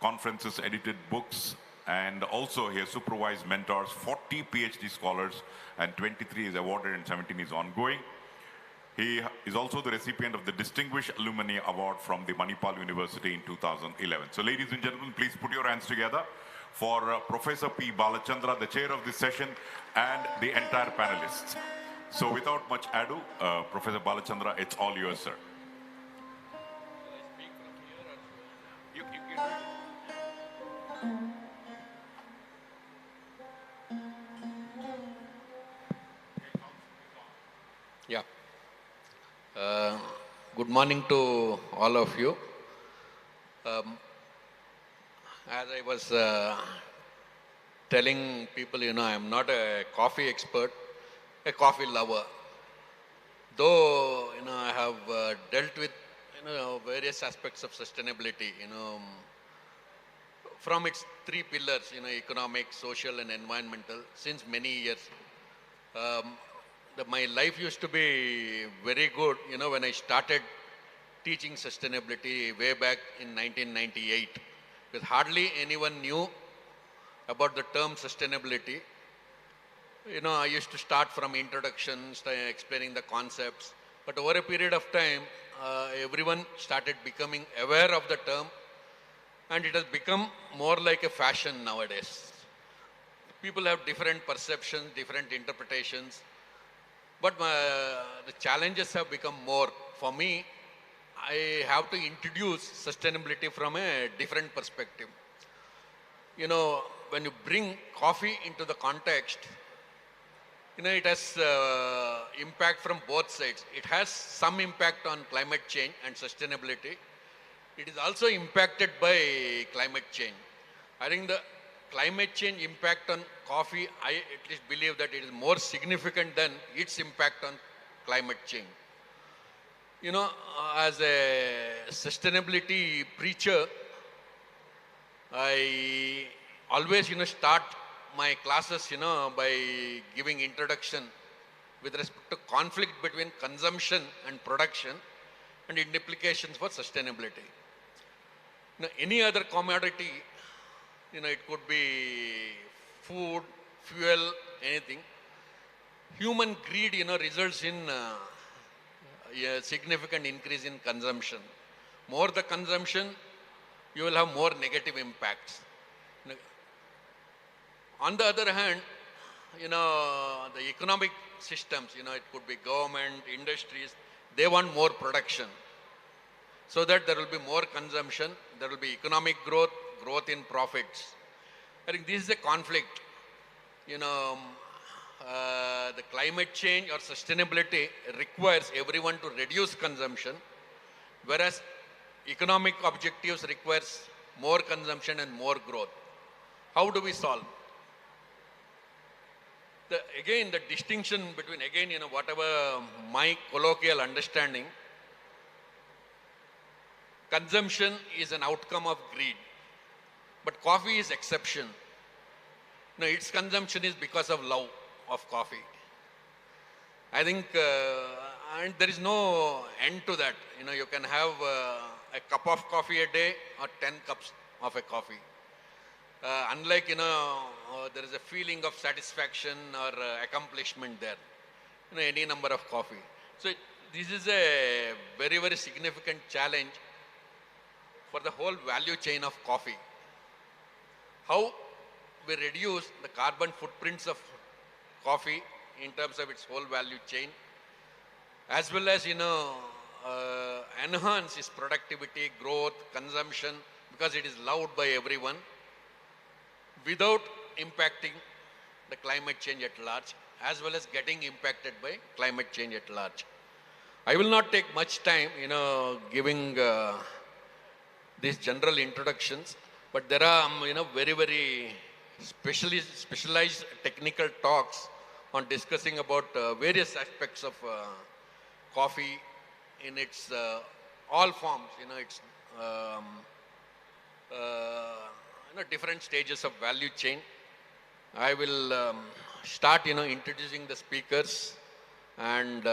conferences, edited books, and also he has supervised mentors, 40 PhD scholars, and 23 is awarded and 17 is ongoing. He is also the recipient of the Distinguished Alumni Award from the Manipal University in 2011. So ladies and gentlemen, please put your hands together for Professor P. Balachandra, the chair of this session, and the entire panelists. So without much ado, Professor Balachandra, it's all yours, sir. Yeah. Good morning to all of you. As I was telling people, I am not a coffee expert, a coffee lover. Though, I have dealt with, various aspects of sustainability, from its three pillars, economic, social, and environmental, since many years. My life used to be very good, when I started teaching sustainability way back in 1998. Because hardly anyone knew about the term sustainability. I used to start from introductions, explaining the concepts. But over a period of time, everyone started becoming aware of the term, and it has become more like a fashion nowadays. People have different perceptions, different interpretations. But the challenges have become more. For me, I have to introduce sustainability from a different perspective. When you bring coffee into the context, it has impact from both sides. It has some impact on climate change and sustainability. It is also impacted by climate change. I think the climate change impact on coffee, I at least believe that it is more significant than its impact on climate change. As a sustainability preacher, I always, start my classes, by giving introduction with respect to conflict between consumption and production and its implications for sustainability. Any other commodity, it could be food, fuel, anything. Human greed, results in a significant increase in consumption. More the consumption, you will have more negative impacts. On the other hand, the economic systems, it could be government, industries, they want more production. So that there will be more consumption, there will be economic growth, growth in profits. I think this is a conflict. The climate change or sustainability requires everyone to reduce consumption, whereas economic objectives requires more consumption and more growth. How do we solve? Again, the distinction between, whatever my colloquial understanding, consumption is an outcome of greed, but coffee is exception. Its consumption is because of love of coffee. I think, and there is no end to that. You can have a cup of coffee a day or 10 cups of a coffee. Unlike, there is a feeling of satisfaction or accomplishment there. Any number of coffee. So this is a very, very significant challenge for the whole value chain of coffee. How we reduce the carbon footprints of coffee in terms of its whole value chain, as well as, enhance its productivity, growth, consumption, because it is loved by everyone, without impacting the climate change at large, as well as getting impacted by climate change at large. I will not take much time, giving these general introductions, but there are, very, very specialized technical talks on discussing about various aspects of coffee in its all forms, its different stages of value chain. I will start, introducing the speakers and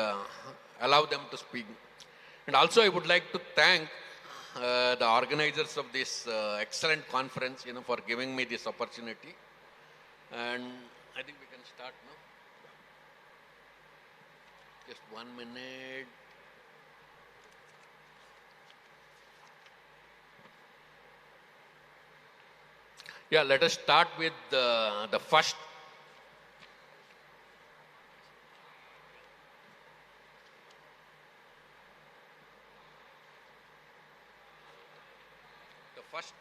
allow them to speak. And also I would like to thank the organizers of this excellent conference, for giving me this opportunity. And I think we can start now. Just 1 minute. Yeah, let us start with the first. The first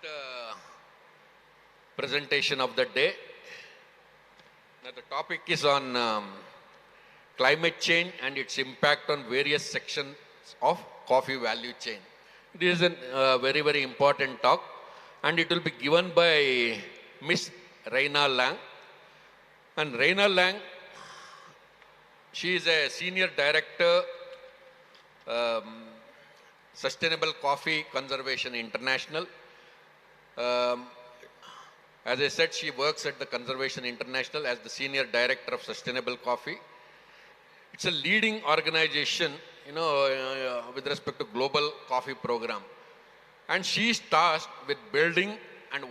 presentation of the day. Now the topic is on climate change and its impact on various sections of coffee value chain. This is a very, very important talk, and it will be given by Miss Reina Lang. And Reina Lang, she is a Senior Director, Sustainable Coffee Conservation International. As I said, she works at the Conservation International as the Senior Director of Sustainable Coffee. It's a leading organization, with respect to global coffee program. And she is tasked with building and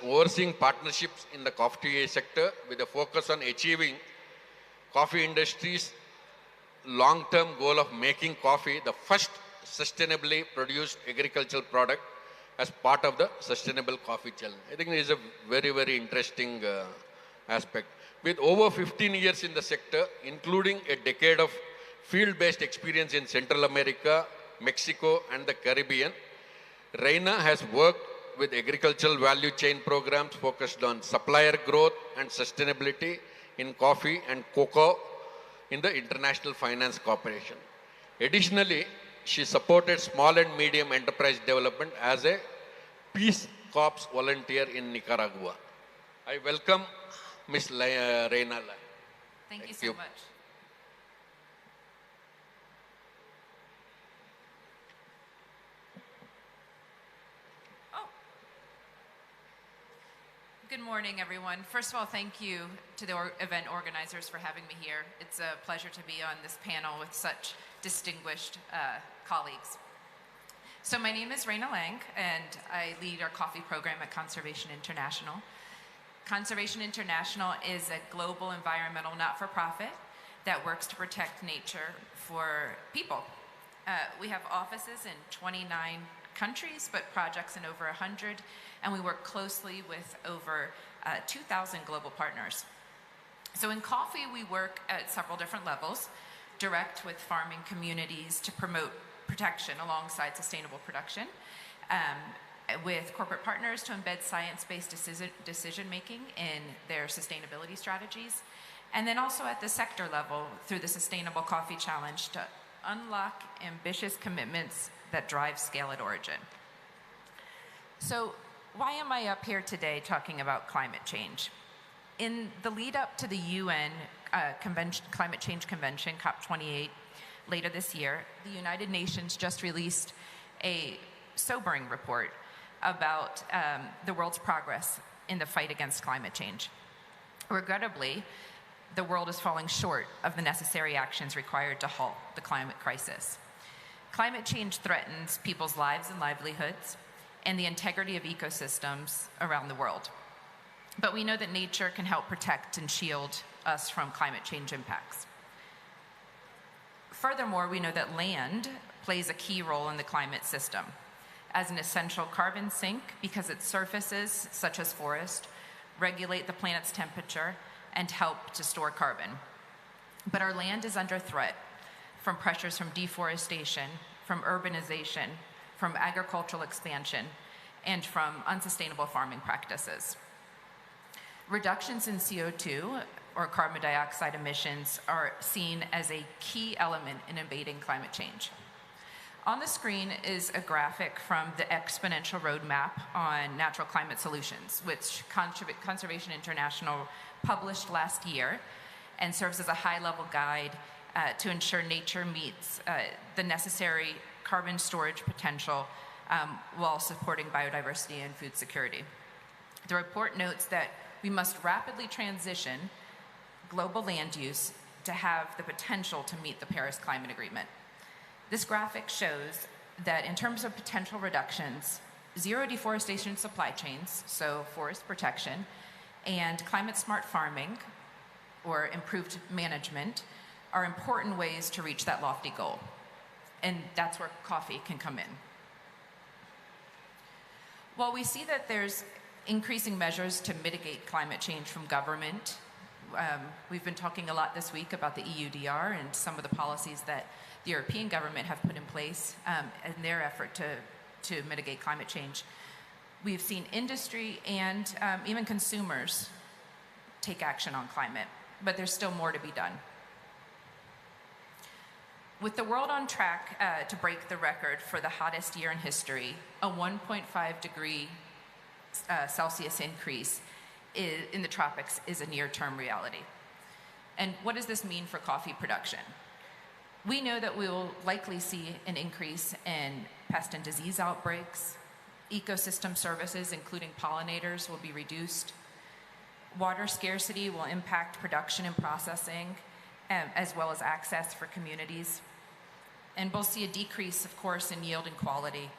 overseeing partnerships in the coffee sector with a focus on achieving coffee industry's long-term goal of making coffee the first sustainably produced agricultural product as part of the Sustainable Coffee Challenge. I think this is a very, very interesting aspect. With over 15 years in the sector, including a decade of field-based experience in Central America, Mexico, and the Caribbean, Reina has worked with agricultural value chain programs focused on supplier growth and sustainability in coffee and cocoa in the International Finance Corporation. Additionally, she supported small and medium enterprise development as a Peace Corps volunteer in Nicaragua. I welcome Ms. Reina Lang. Thank you so much. Good morning, everyone. First of all, thank you to the event organizers for having me here. It's a pleasure to be on this panel with such distinguished colleagues. So my name is Reina Lang, and I lead our coffee program at Conservation International. Conservation International is a global environmental not-for-profit that works to protect nature for people. We have offices in 29 countries, but projects in over 100, and we work closely with over 2,000 global partners. So in coffee, we work at several different levels, direct with farming communities to promote protection alongside sustainable production, with corporate partners to embed science-based decision-making in their sustainability strategies, and then also at the sector level through the Sustainable Coffee Challenge to unlock ambitious commitments that drive scale at origin. So why am I up here today talking about climate change? In the lead up to the UN Climate Change Convention, COP28, later this year, the United Nations just released a sobering report about the world's progress in the fight against climate change. Regrettably, the world is falling short of the necessary actions required to halt the climate crisis. Climate change threatens people's lives and livelihoods and the integrity of ecosystems around the world. But we know that nature can help protect and shield us from climate change impacts. Furthermore, we know that land plays a key role in the climate system as an essential carbon sink because its surfaces, such as forest, regulate the planet's temperature and help to store carbon. But our land is under threat from pressures from deforestation, from urbanization, from agricultural expansion, and from unsustainable farming practices. Reductions in CO2, or carbon dioxide emissions, are seen as a key element in abating climate change. On the screen is a graphic from the Exponential Roadmap on Natural Climate Solutions, which Conservation International published last year and serves as a high-level guide to ensure nature meets the necessary carbon storage potential while supporting biodiversity and food security. The report notes that we must rapidly transition global land use to have the potential to meet the Paris Climate Agreement. This graphic shows that in terms of potential reductions, zero deforestation supply chains, so forest protection, and climate smart farming, or improved management, are important ways to reach that lofty goal. And that's where coffee can come in. While we see that there's increasing measures to mitigate climate change from government, we've been talking a lot this week about the EUDR and some of the policies that the European government have put in place in their effort to mitigate climate change. We've seen industry and even consumers take action on climate, but there's still more to be done. With the world on track to break the record for the hottest year in history, a 1.5 degree Celsius increase in the tropics is a near-term reality. And what does this mean for coffee production? We know that we will likely see an increase in pest and disease outbreaks. Ecosystem services, including pollinators, will be reduced. Water scarcity will impact production and processing, as well as access for communities. And we'll see a decrease, of course, in yield and quality,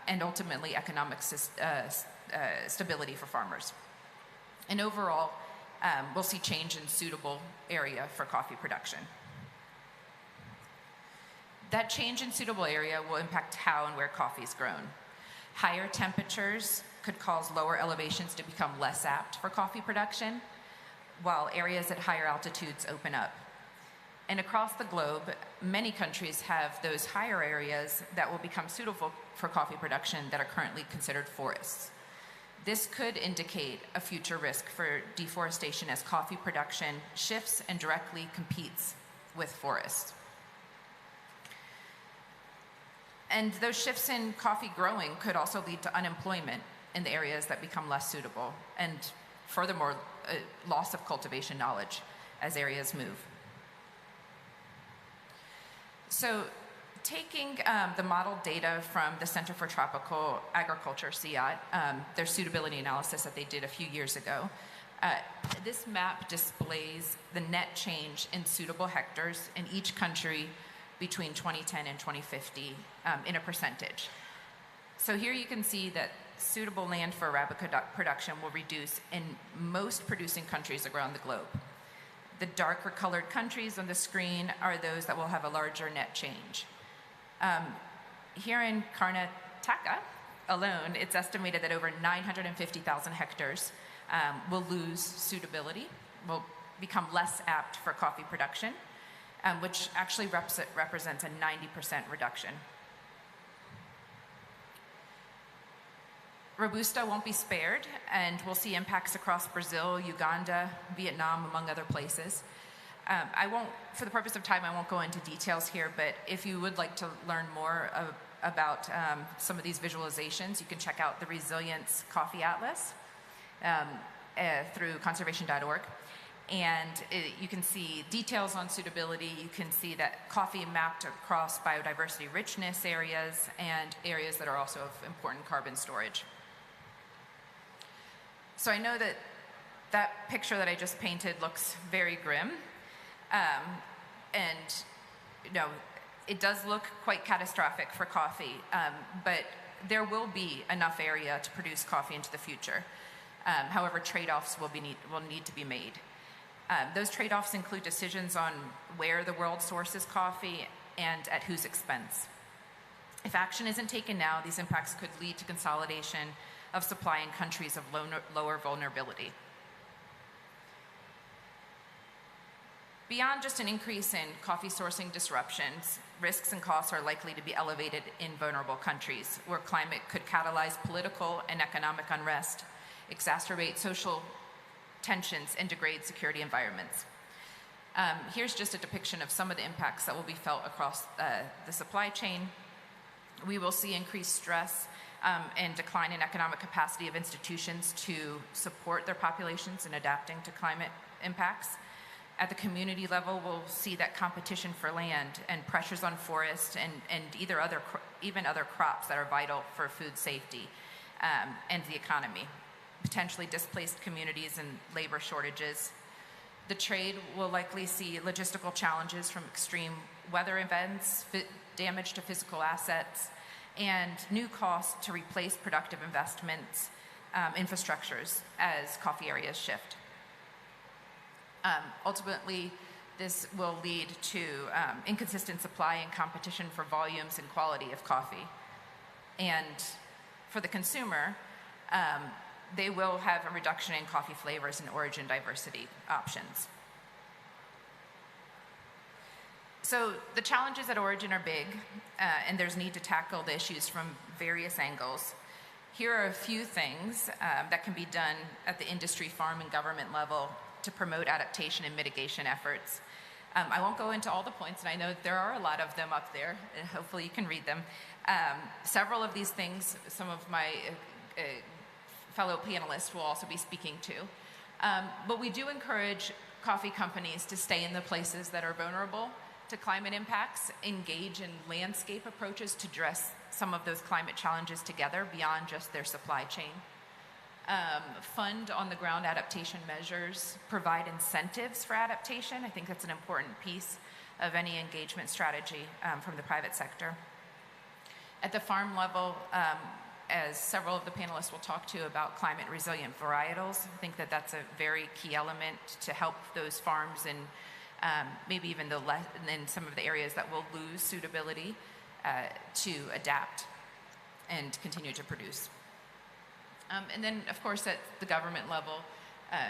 and ultimately economic stability for farmers. And overall, we'll see change in suitable area for coffee production. That change in suitable area will impact how and where coffee is grown. Higher temperatures could cause lower elevations to become less apt for coffee production, while areas at higher altitudes open up. And across the globe, many countries have those higher areas that will become suitable for coffee production that are currently considered forests. This could indicate a future risk for deforestation as coffee production shifts and directly competes with forests. And those shifts in coffee growing could also lead to unemployment in the areas that become less suitable, and furthermore, loss of cultivation knowledge as areas move. So taking the model data from the Center for Tropical Agriculture, CIAT, their suitability analysis that they did a few years ago, this map displays the net change in suitable hectares in each country between 2010 and 2050 in a percentage. So here you can see that suitable land for Arabica production will reduce in most producing countries around the globe. The darker colored countries on the screen are those that will have a larger net change. Here in Karnataka alone, it's estimated that over 950,000 hectares will lose suitability, will become less apt for coffee production, which actually represents a 90% reduction. Robusta won't be spared, and we'll see impacts across Brazil, Uganda, Vietnam, among other places. I won't, for the purpose of time, I won't go into details here, but if you would like to learn more about some of these visualizations, you can check out the Resilience Coffee Atlas through conservation.org. And you can see details on suitability. You can see that coffee mapped across biodiversity richness areas and areas that are also of important carbon storage. So I know that that picture that I just painted looks very grim. And you know, it does look quite catastrophic for coffee, but there will be enough area to produce coffee into the future. However, trade-offs will need to be made. Those trade-offs include decisions on where the world sources coffee and at whose expense. If action isn't taken now, these impacts could lead to consolidation of supply in countries of lower vulnerability. Beyond just an increase in coffee sourcing disruptions, risks and costs are likely to be elevated in vulnerable countries, where climate could catalyze political and economic unrest, exacerbate social tensions, and degrade security environments. Here's just a depiction of some of the impacts that will be felt across the supply chain. We will see increased stress and decline in economic capacity of institutions to support their populations in adapting to climate impacts. At the community level, we'll see that competition for land and pressures on forests and even other crops that are vital for food safety and the economy. Potentially displaced communities and labor shortages. The trade will likely see logistical challenges from extreme weather events, damage to physical assets, and new costs to replace productive investments, infrastructures as coffee areas shift. Ultimately, this will lead to inconsistent supply and competition for volumes and quality of coffee. And for the consumer, they will have a reduction in coffee flavors and origin diversity options. So the challenges at origin are big, and there's need to tackle the issues from various angles. Here are a few things that can be done at the industry, farm, and government level to promote adaptation and mitigation efforts. I won't go into all the points, and I know there are a lot of them up there, and hopefully you can read them. Several of these things, some of my fellow panelists will also be speaking to. But we do encourage coffee companies to stay in the places that are vulnerable to climate impacts, engage in landscape approaches to address some of those climate challenges together beyond just their supply chain. Fund on-the-ground adaptation measures, provide incentives for adaptation. I think that's an important piece of any engagement strategy from the private sector. At the farm level, as several of the panelists will talk to about climate resilient varietals, I think that that's a very key element to help those farms and maybe even in some of the areas that will lose suitability to adapt and continue to produce. And then, of course, at the government level,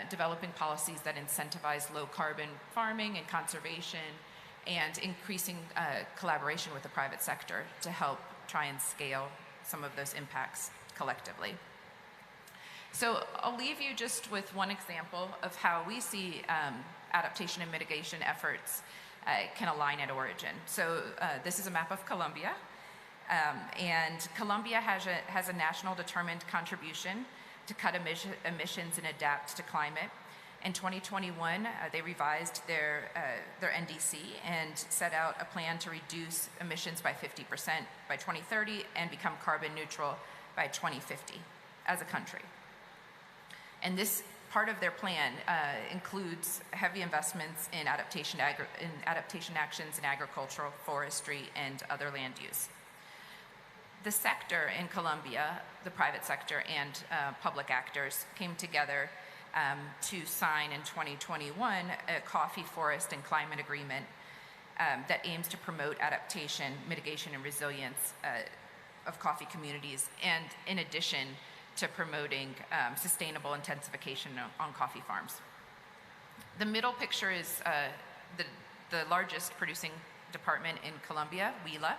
developing policies that incentivize low carbon farming and conservation, and increasing collaboration with the private sector to help try and scale some of those impacts collectively. So I'll leave you just with one example of how we see adaptation and mitigation efforts can align at origin. So this is a map of Colombia. And Colombia has a national determined contribution to cut emissions and adapt to climate. In 2021, they revised their NDC and set out a plan to reduce emissions by 50% by 2030 and become carbon neutral by 2050 as a country. And this part of their plan includes heavy investments in adaptation actions in agricultural, forestry, and other land use. The sector in Colombia, the private sector and public actors, came together to sign in 2021 a coffee, forest, and climate agreement that aims to promote adaptation, mitigation, and resilience of coffee communities, and in addition to promoting sustainable intensification on coffee farms. The middle picture is the largest producing department in Colombia, Huila.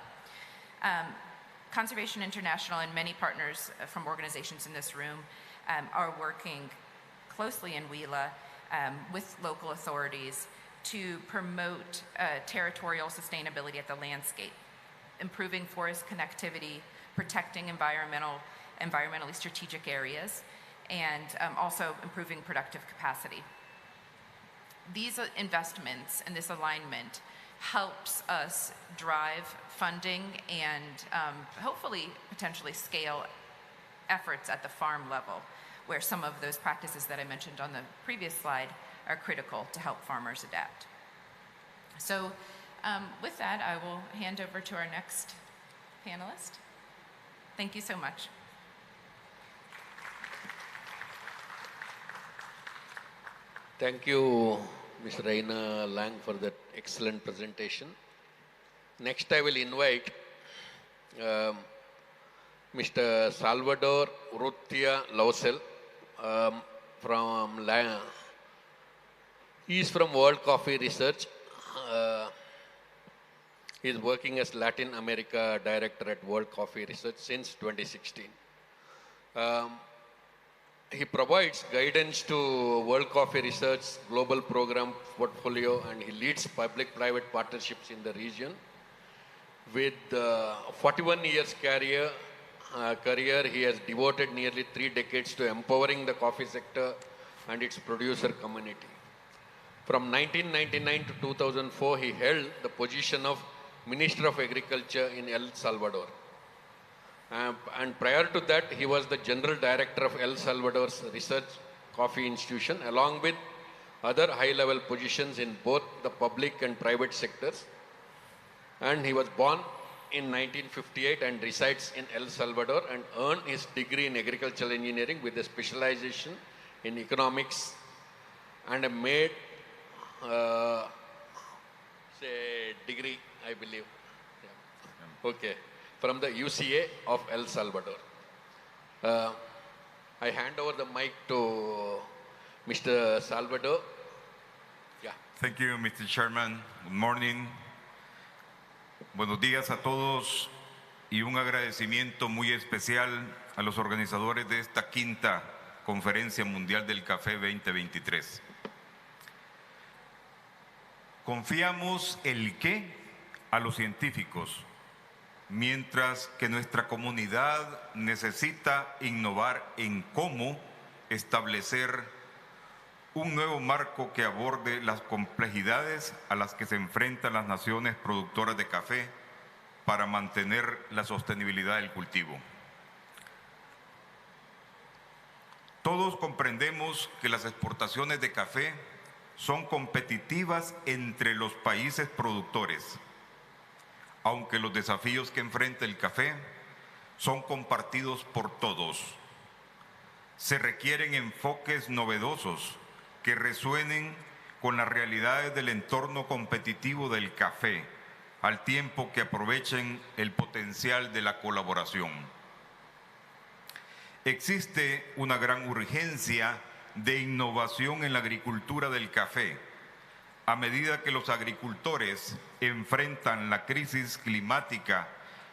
Conservation International and many partners from organizations in this room are working closely in Huila with local authorities to promote territorial sustainability at the landscape, improving forest connectivity, protecting environmentally strategic areas, and also improving productive capacity. These investments and this alignment helps us drive funding and hopefully potentially scale efforts at the farm level, where some of those practices that I mentioned on the previous slide are critical to help farmers adapt. So with that, I will hand over to our next panelist. Thank you so much. Thank you, Ms. Reina Lang, for that excellent presentation. Next, I will invite Mr. Salvador Urrutia Lausel from he is from World Coffee Research. He is working as Latin America Director at World Coffee Research since 2016. He provides guidance to World Coffee Research global program portfolio, and he leads public-private partnerships in the region. With 41 years career, he has devoted nearly 3 decades to empowering the coffee sector and its producer community. From 1999 to 2004, he held the position of Minister of Agriculture in El Salvador. And prior to that, he was the General Director of El Salvador's Research Coffee Institution, along with other high-level positions in both the public and private sectors. And he was born in 1958 and resides in El Salvador and earned his degree in agricultural engineering with a specialization in economics and a made degree, I believe. Yeah. Okay, from the UCA of El Salvador. I hand over the mic to Mr. Salvador. Yeah. Thank you, Mr. Chairman. Good morning. Buenos días a todos y un agradecimiento muy especial a los organizadores de esta quinta Conferencia Mundial del Café 2023. Confiamos el qué a los científicos, mientras que nuestra comunidad necesita innovar en cómo establecer un nuevo marco que aborde las complejidades a las que se enfrentan las naciones productoras de café para mantener la sostenibilidad del cultivo. Todos comprendemos que las exportaciones de café son competitivas entre los países productores, aunque los desafíos que enfrenta el café son compartidos por todos. Se requieren enfoques novedosos que resuenen con las realidades del entorno competitivo del café, al tiempo que aprovechen el potencial de la colaboración. Existe una gran urgencia de innovación en la agricultura del café, a medida que los agricultores enfrentan la crisis climática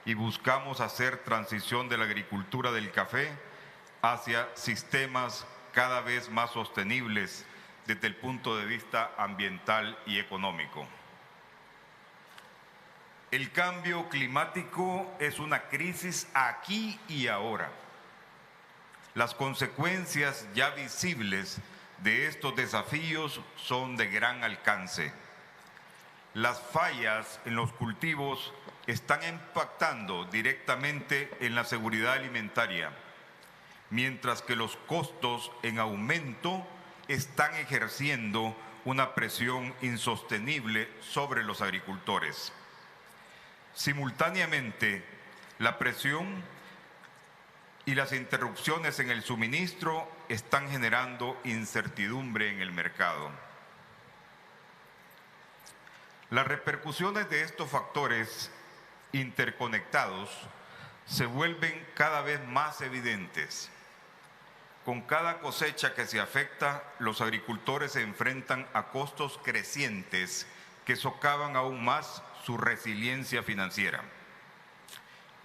y buscamos hacer transición de la agricultura del café hacia sistemas cada vez más sostenibles desde el punto de vista ambiental y económico. El cambio climático es una crisis aquí y ahora. Las consecuencias ya visibles de estos desafíos son de gran alcance. Las fallas en los cultivos están impactando directamente en la seguridad alimentaria, mientras que los costos en aumento están ejerciendo una presión insostenible sobre los agricultores. Simultáneamente, la presión y las interrupciones en el suministro están generando incertidumbre en el mercado. Las repercusiones de estos factores interconectados se vuelven cada vez más evidentes. Con cada cosecha que se afecta, los agricultores se enfrentan a costos crecientes que socavan aún más su resiliencia financiera.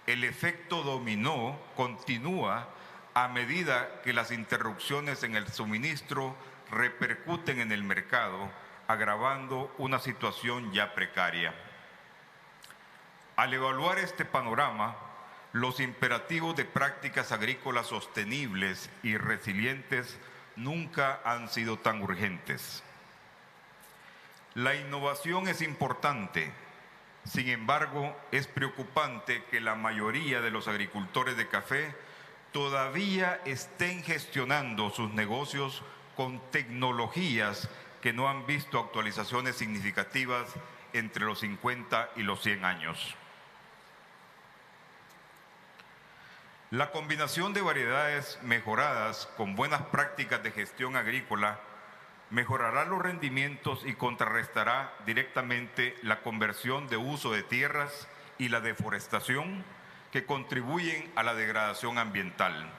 El efecto dominó continúa a medida que las interrupciones en el suministro repercuten en el mercado, agravando una situación ya precaria. Al evaluar este panorama, los imperativos de prácticas agrícolas sostenibles y resilientes nunca han sido tan urgentes. La innovación es importante. Sin embargo, es preocupante que la mayoría de los agricultores de café todavía estén gestionando sus negocios con tecnologías que no han visto actualizaciones significativas entre los 50 y los 100 años. La combinación de variedades mejoradas con buenas prácticas de gestión agrícola mejorará los rendimientos y contrarrestará directamente la conversión de uso de tierras y la deforestación que contribuyen a la degradación ambiental.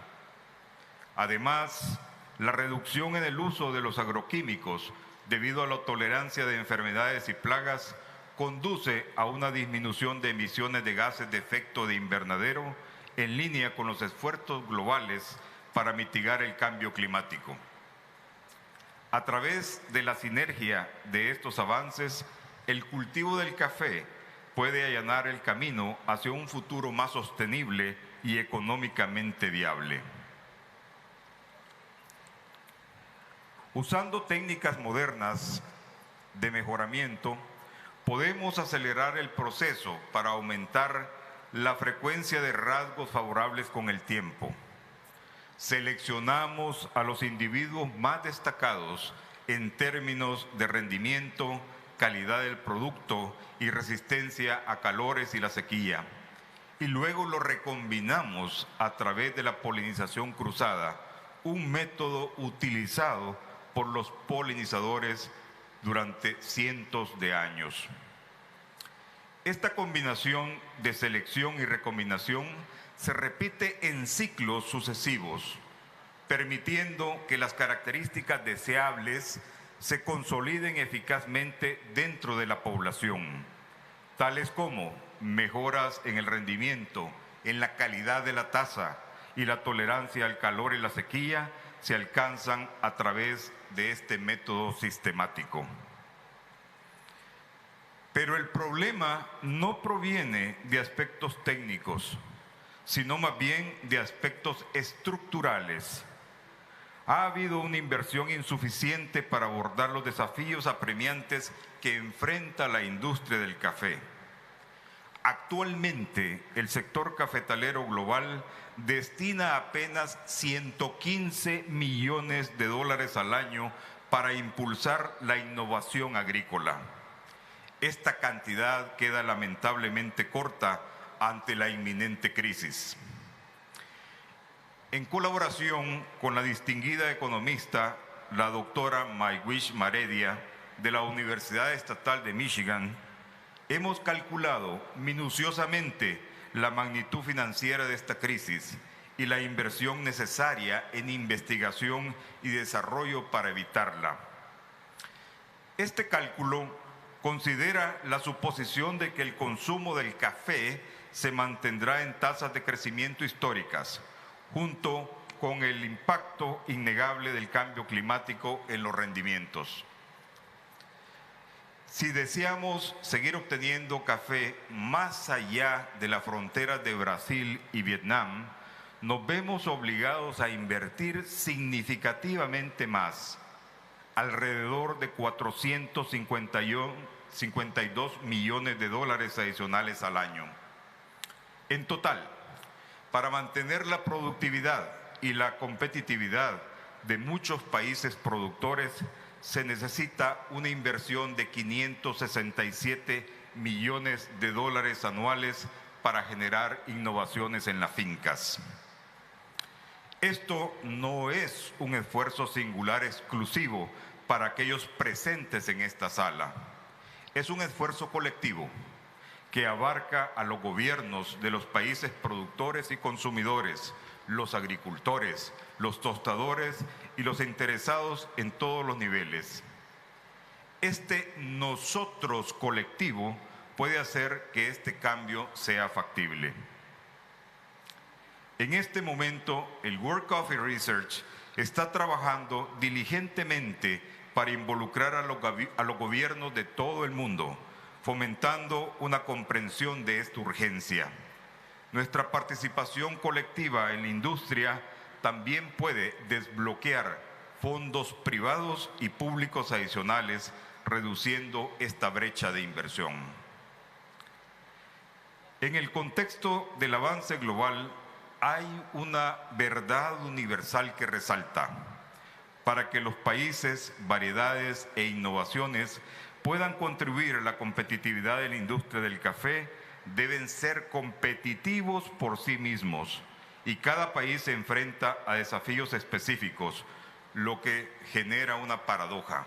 Además, la reducción en el uso de los agroquímicos debido a la tolerancia de enfermedades y plagas conduce a una disminución de emisiones de gases de efecto de invernadero en línea con los esfuerzos globales para mitigar el cambio climático. A través de la sinergia de estos avances, el cultivo del café puede allanar el camino hacia un futuro más sostenible y económicamente viable. Usando técnicas modernas de mejoramiento, podemos acelerar el proceso para aumentar la frecuencia de rasgos favorables con el tiempo. Seleccionamos a los individuos más destacados en términos de rendimiento, calidad del producto y resistencia a calores y la sequía, y luego lo recombinamos a través de la polinización cruzada, un método utilizado por los polinizadores durante cientos de años. Esta combinación de selección y recombinación se repite en ciclos sucesivos, permitiendo que las características deseables se consoliden eficazmente dentro de la población, tales como mejoras en el rendimiento, en la calidad de la taza y la tolerancia al calor y la sequía, se alcanzan a través de este método sistemático. Pero el problema no proviene de aspectos técnicos, sino más bien de aspectos estructurales. Ha habido una inversión insuficiente para abordar los desafíos apremiantes que enfrenta la industria del café. Actualmente, el sector cafetalero global destina apenas 115 millones de dólares al año para impulsar la innovación agrícola. Esta cantidad queda lamentablemente corta ante la inminente crisis. En colaboración con la distinguida economista, la doctora Maywish Maredia, de la Universidad Estatal de Michigan, hemos calculado minuciosamente la magnitud financiera de esta crisis y la inversión necesaria en investigación y desarrollo para evitarla. Este cálculo considera la suposición de que el consumo del café se mantendrá en tasas de crecimiento históricas, junto con el impacto innegable del cambio climático en los rendimientos. Si deseamos seguir obteniendo café más allá de la frontera de Brasil y Vietnam, nos vemos obligados a invertir significativamente más, alrededor de 452 millones de dólares adicionales al año. En total, para mantener la productividad y la competitividad de muchos países productores, se necesita una inversión de 567 millones de dólares anuales para generar innovaciones en las fincas. Esto no es un esfuerzo singular exclusivo para aquellos presentes en esta sala. Es un esfuerzo colectivo que abarca a los gobiernos de los países productores y consumidores, los agricultores, los tostadores y los interesados en todos los niveles. Este nosotros colectivo puede hacer que este cambio sea factible. En este momento, el World Coffee Research está trabajando diligentemente para involucrar a los gobiernos de todo el mundo, fomentando una comprensión de esta urgencia. Nuestra participación colectiva en la industria también puede desbloquear fondos privados y públicos adicionales, reduciendo esta brecha de inversión. En el contexto del avance global, hay una verdad universal que resalta: para que los países, variedades e innovaciones puedan contribuir a la competitividad de la industria del café, deben ser competitivos por sí mismos, y cada país se enfrenta a desafíos específicos, lo que genera una paradoja.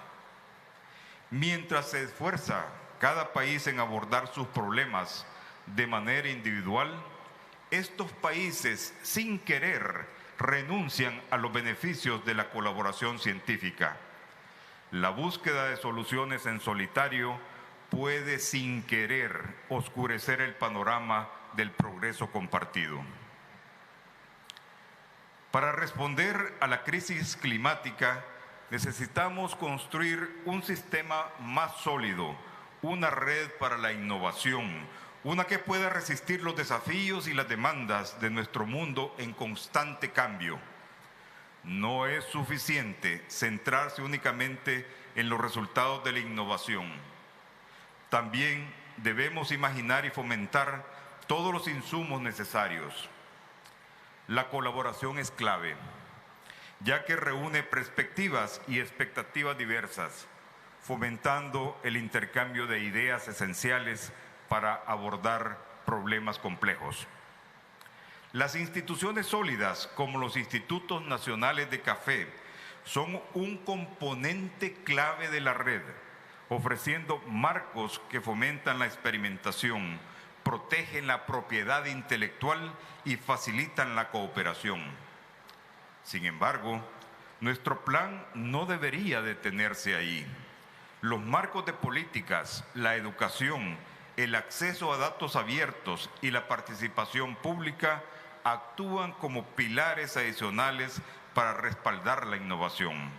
Mientras se esfuerza cada país en abordar sus problemas de manera individual, estos países, sin querer, renuncian a los beneficios de la colaboración científica. La búsqueda de soluciones en solitario puede, sin querer, oscurecer el panorama del progreso compartido. Para responder a la crisis climática, necesitamos construir un sistema más sólido, una red para la innovación, una que pueda resistir los desafíos y las demandas de nuestro mundo en constante cambio. No es suficiente centrarse únicamente en los resultados de la innovación. También debemos imaginar y fomentar todos los insumos necesarios. La colaboración es clave, ya que reúne perspectivas y expectativas diversas, fomentando el intercambio de ideas esenciales para abordar problemas complejos. Las instituciones sólidas, como los institutos nacionales de café, son un componente clave de la red, ofreciendo marcos que fomentan la experimentación, protegen la propiedad intelectual y facilitan la cooperación. Sin embargo, nuestro plan no debería detenerse ahí. Los marcos de políticas, la educación, el acceso a datos abiertos y la participación pública actúan como pilares adicionales para respaldar la innovación.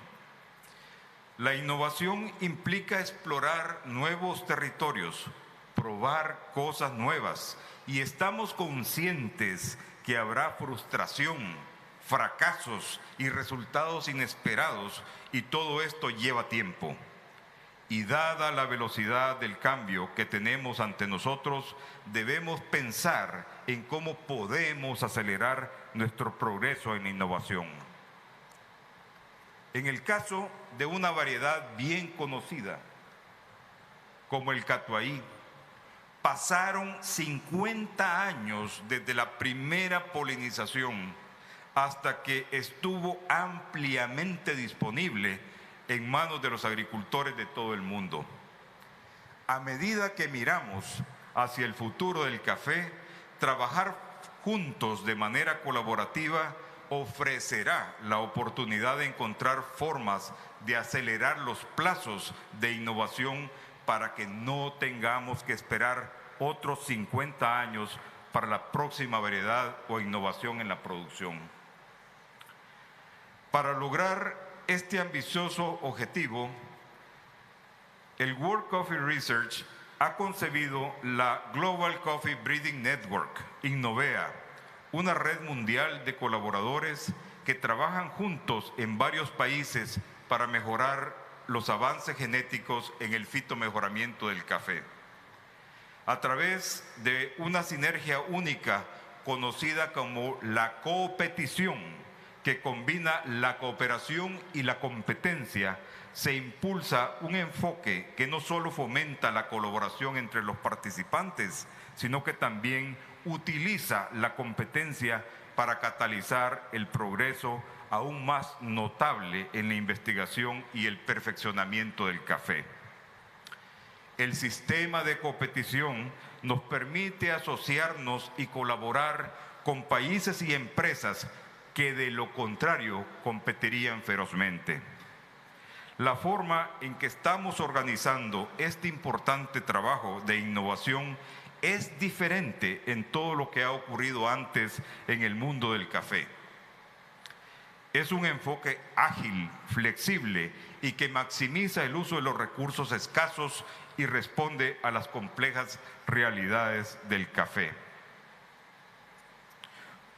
La innovación implica explorar nuevos territorios, probar cosas nuevas, y estamos conscientes que habrá frustración, fracasos y resultados inesperados, y todo esto lleva tiempo. Y dada la velocidad del cambio que tenemos ante nosotros, debemos pensar en cómo podemos acelerar nuestro progreso en la innovación. En el caso de una variedad bien conocida, como el catuaí, pasaron 50 años desde la primera polinización hasta que estuvo ampliamente disponible en manos de los agricultores de todo el mundo. A medida que miramos hacia el futuro del café, trabajar juntos de manera colaborativa ofrecerá la oportunidad de encontrar formas de acelerar los plazos de innovación para que no tengamos que esperar otros 50 años para la próxima variedad o innovación en la producción. Para lograr este ambicioso objetivo, el World Coffee Research ha concebido la Global Coffee Breeding Network, Innovea, una red mundial de colaboradores que trabajan juntos en varios países para mejorar los avances genéticos en el fitomejoramiento del café. A través de una sinergia única conocida como la competición, que combina la cooperación y la competencia, se impulsa un enfoque que no solo fomenta la colaboración entre los participantes, sino que también utiliza la competencia para catalizar el progreso aún más notable en la investigación y el perfeccionamiento del café. El sistema de competición nos permite asociarnos y colaborar con países y empresas que de lo contrario competirían ferozmente. La forma en que estamos organizando este importante trabajo de innovación es diferente en todo lo que ha ocurrido antes en el mundo del café. Es un enfoque ágil, flexible y que maximiza el uso de los recursos escasos y responde a las complejas realidades del café.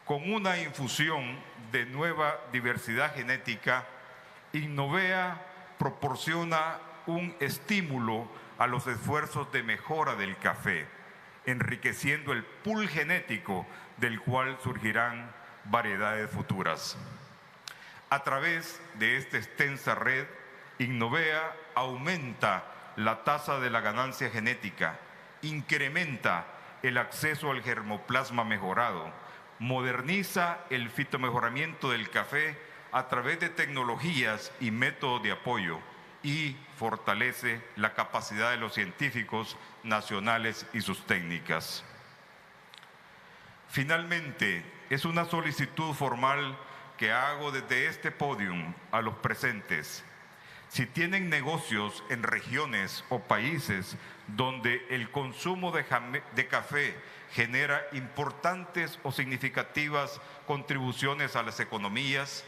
Con una infusión de nueva diversidad genética, Innovea proporciona un estímulo a los esfuerzos de mejora del café, enriqueciendo el pool genético del cual surgirán variedades futuras. A través de esta extensa red, Innovea aumenta la tasa de la ganancia genética, incrementa el acceso al germoplasma mejorado, moderniza el fitomejoramiento del café a través de tecnologías y métodos de apoyo y fortalece la capacidad de los científicos nacionales y sus técnicas. Finalmente, es una solicitud formal que hago desde este podium a los presentes. Si tienen negocios en regiones o países donde el consumo de café genera importantes o significativas contribuciones a las economías,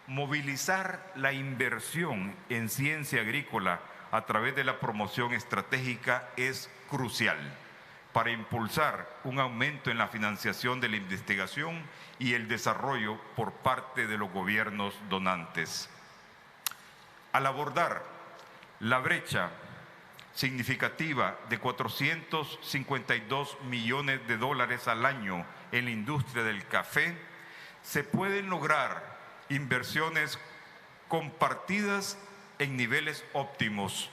movilizar la inversión en ciencia agrícola a través de la promoción estratégica es crucial para impulsar un aumento en la financiación de la investigación y el desarrollo por parte de los gobiernos donantes. Al abordar la brecha significativa de 452 millones de dólares al año en la industria del café, se pueden lograr inversiones compartidas en niveles óptimos.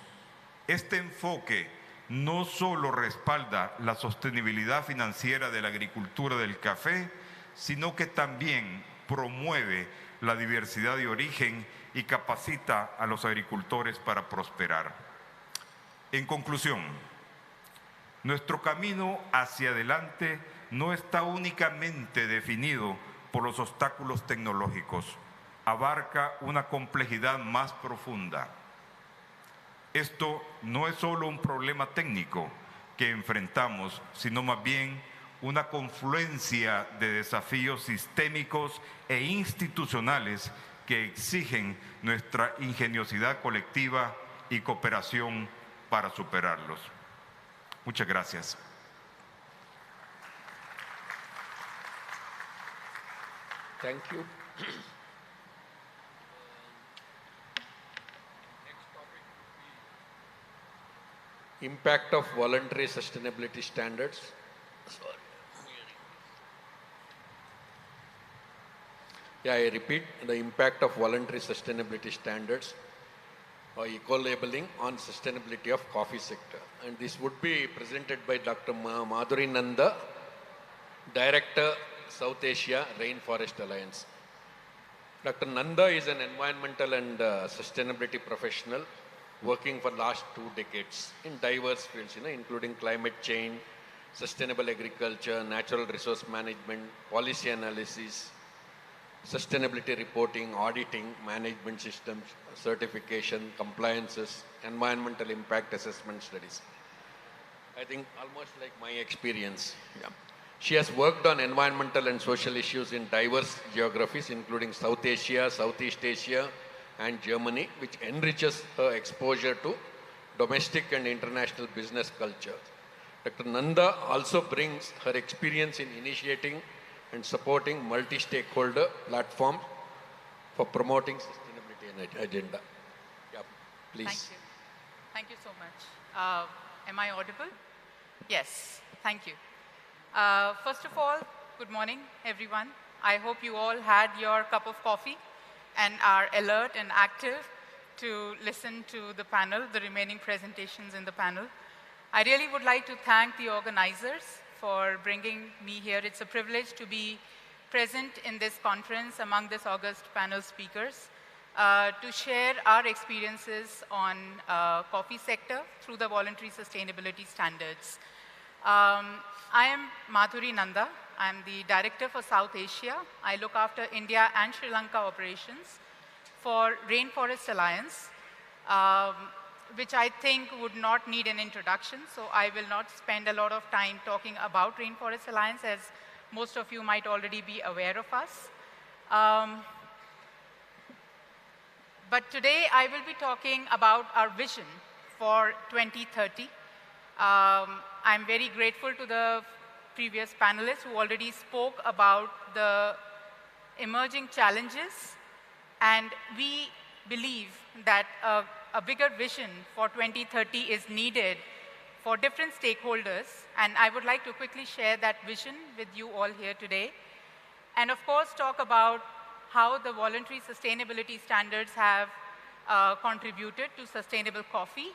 Este enfoque no solo respalda la sostenibilidad financiera de la agricultura del café, sino que también promueve la diversidad de origen y capacita a los agricultores para prosperar. En conclusión, nuestro camino hacia adelante no está únicamente definido por los obstáculos tecnológicos, abarca una complejidad más profunda. Esto no es solo un problema técnico que enfrentamos, sino más bien una confluencia de desafíos sistémicos e institucionales que exigen nuestra ingeniosidad colectiva y cooperación para superarlos. Muchas gracias. Thank you. Impact of voluntary sustainability standards. Sorry. Yeah, I repeat, the impact of voluntary sustainability standards or eco-labeling on sustainability of coffee sector. And this would be presented by Dr. Madhuri Nanda, Director, South Asia Rainforest Alliance. Dr. Nanda is an environmental and sustainability professional working for last 2 decades in diverse fields, including climate change, sustainable agriculture, natural resource management, policy analysis, sustainability reporting, auditing, management systems, certification, compliances, environmental impact assessment studies. I think almost like my experience. Yeah. She has worked on environmental and social issues in diverse geographies, including South Asia, Southeast Asia, and Germany, which enriches her exposure to domestic and international business culture. Dr. Nanda also brings her experience in initiating and supporting multi-stakeholder platforms for promoting sustainability agenda. Yeah, please. Thank you. Thank you so much. Am I audible? Yes, thank you. First of all, good morning, everyone. I hope you all had your cup of coffee and are alert and active to listen to the panel, the remaining presentations in the panel. I really would like to thank the organizers for bringing me here. It's a privilege to be present in this conference among this August panel speakers to share our experiences on coffee sector through the voluntary sustainability standards. I am Madhuri Nanda. I'm the Director for South Asia. I look after India and Sri Lanka operations for Rainforest Alliance, which I think would not need an introduction, so I will not spend a lot of time talking about Rainforest Alliance, as most of you might already be aware of us. But today I will be talking about our vision for 2030. I'm very grateful to the previous panelists who already spoke about the emerging challenges, and we believe that a bigger vision for 2030 is needed for different stakeholders, and I would like to quickly share that vision with you all here today. And of course, talk about how the voluntary sustainability standards have contributed to sustainable coffee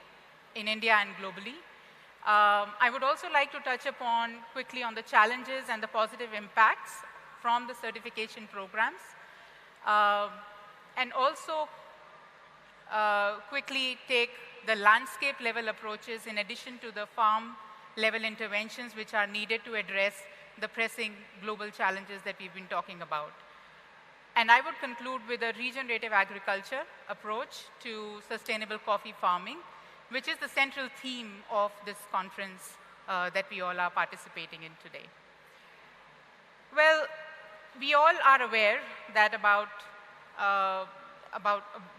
in India and globally. I would also like to touch upon quickly on the challenges and the positive impacts from the certification programs, and also quickly take the landscape level approaches in addition to the farm level interventions which are needed to address the pressing global challenges that we've been talking about. And I would conclude with a regenerative agriculture approach to sustainable coffee farming, which is the central theme of this conference that we all are participating in today. Well, we all are aware that about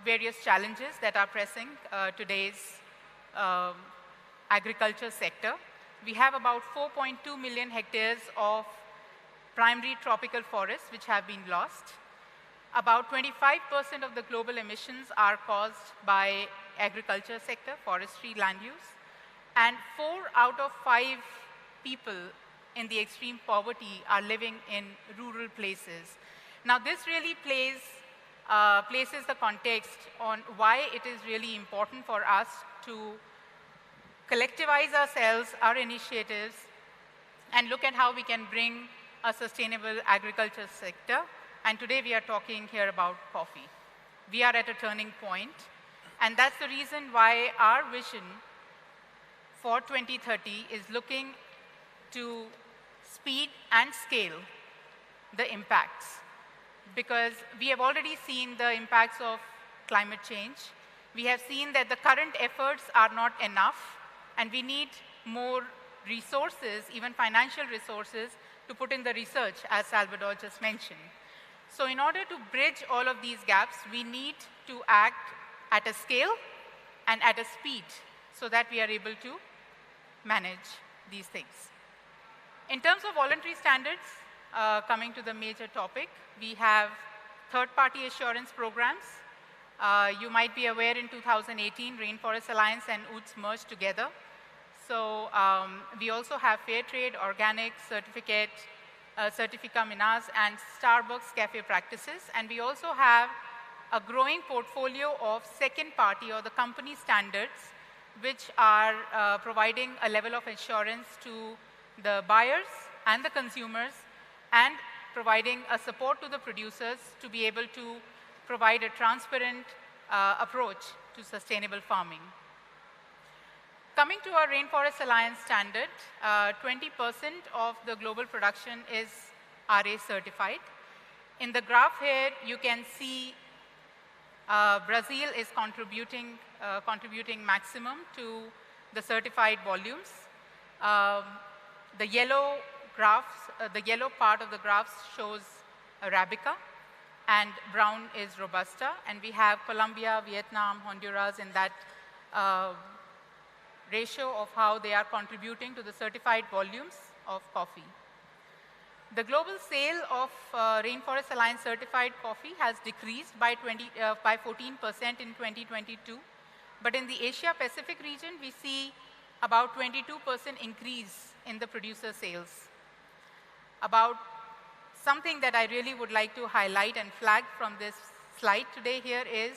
various challenges that are pressing today's agriculture sector. We have about 4.2 million hectares of primary tropical forests which have been lost. About 25% of the global emissions are caused by agriculture sector, forestry, land use, and 4 out of 5 people in the extreme poverty are living in rural places. Now this really places the context on why it is really important for us to collectivize ourselves, our initiatives, and look at how we can bring a sustainable agriculture sector, and today we are talking here about coffee. We are at a turning point, and that's the reason why our vision for 2030 is looking to speed and scale the impacts, because we have already seen the impacts of climate change. We have seen that the current efforts are not enough, and we need more resources, even financial resources, to put in the research, as Salvador just mentioned. So in order to bridge all of these gaps, we need to act at a scale and at a speed so that we are able to manage these things. In terms of voluntary standards, coming to the major topic, we have third-party assurance programs. You might be aware in 2018, Rainforest Alliance and UTS merged together. So we also have Fair Trade, Organic, Certificate, Certifica Minas, and Starbucks Cafe practices. And we also have a growing portfolio of second-party or the company standards, which are providing a level of assurance to the buyers and the consumers, and providing a support to the producers to be able to provide a transparent approach to sustainable farming. Coming to our Rainforest Alliance standard, 20% of the global production is RA certified. In the graph here, you can see Brazil is contributing maximum to the certified volumes. The yellow part of the graphs shows Arabica, and brown is Robusta. And we have Colombia, Vietnam, Honduras in that ratio of how they are contributing to the certified volumes of coffee. The global sale of Rainforest Alliance certified coffee has decreased by 14% in 2022. But in the Asia Pacific region, we see about 22% increase in the producer sales. About something that I really would like to highlight and flag from this slide today here is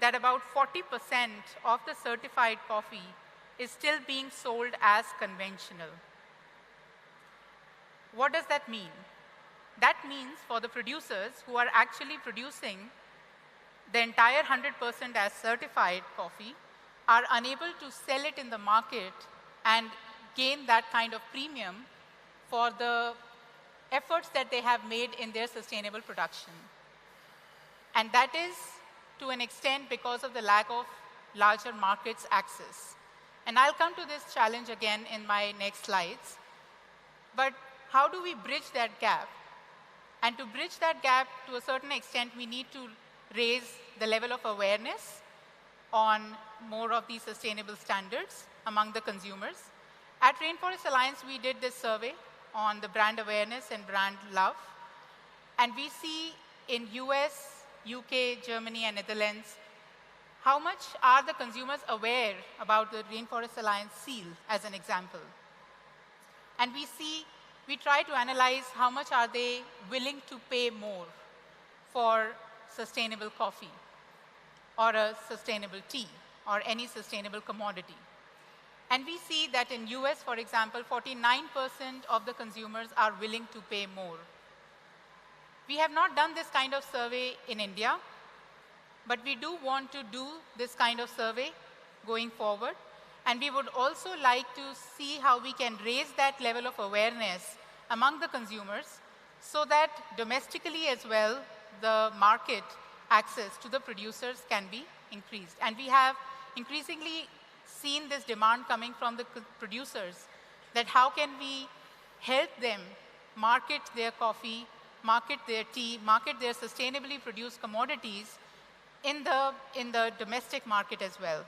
that about 40% of the certified coffee is still being sold as conventional. What does that mean? That means for the producers who are actually producing the entire 100% as certified coffee are unable to sell it in the market and gain that kind of premium for the efforts that they have made in their sustainable production. And that is to an extent because of the lack of larger markets access. And I'll come to this challenge again in my next slides. But how do we bridge that gap? And to bridge that gap to a certain extent, we need to raise the level of awareness on more of these sustainable standards among the consumers. At Rainforest Alliance, we did this survey on the brand awareness and brand love. And we see in US, UK, Germany, and Netherlands, how much are the consumers aware about the Rainforest Alliance seal, as an example. And we try to analyze how much are they willing to pay more for sustainable coffee or a sustainable tea or any sustainable commodity. And we see that in US, for example, 49% of the consumers are willing to pay more. We have not done this kind of survey in India, but we do want to do this kind of survey going forward. And we would also like to see how we can raise that level of awareness among the consumers so that domestically as well, the market access to the producers can be increased. And we have increasingly seen this demand coming from the producers, that how can we help them market their coffee, market their tea, market their sustainably produced commodities in the domestic market as well.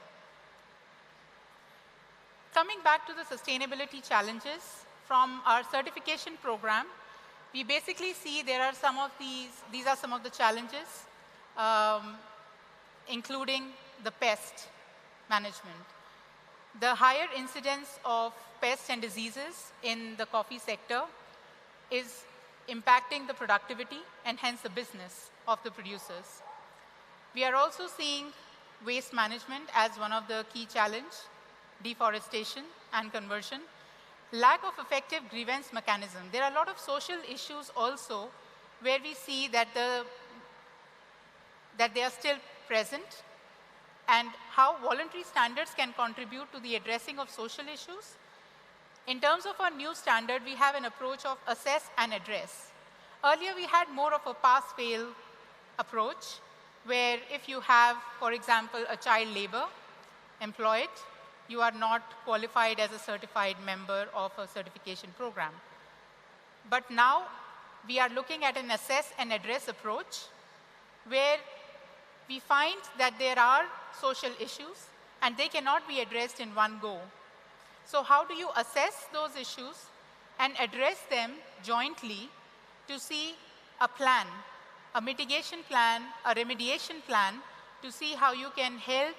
Coming back to the sustainability challenges, from our certification program, we basically see there are some of these are some of the challenges, including the pest management. The higher incidence of pests and diseases in the coffee sector is impacting the productivity and hence the business of the producers. We are also seeing waste management as one of the key challenges, deforestation and conversion. lack of effective grievance mechanism. There are a lot of social issues also where we see that they are still present, and how voluntary standards can contribute to the addressing of social issues. In terms of our new standard, we have an approach of assess and address. Earlier, we had more of a pass-fail approach, where if you have, for example, a child labor employed, you are not qualified as a certified member of a certification program. But now, we are looking at an assess and address approach, where we find that there are social issues, and they cannot be addressed in one go. So how do you assess those issues and address them jointly to see a plan, a mitigation plan, a remediation plan, to see how you can help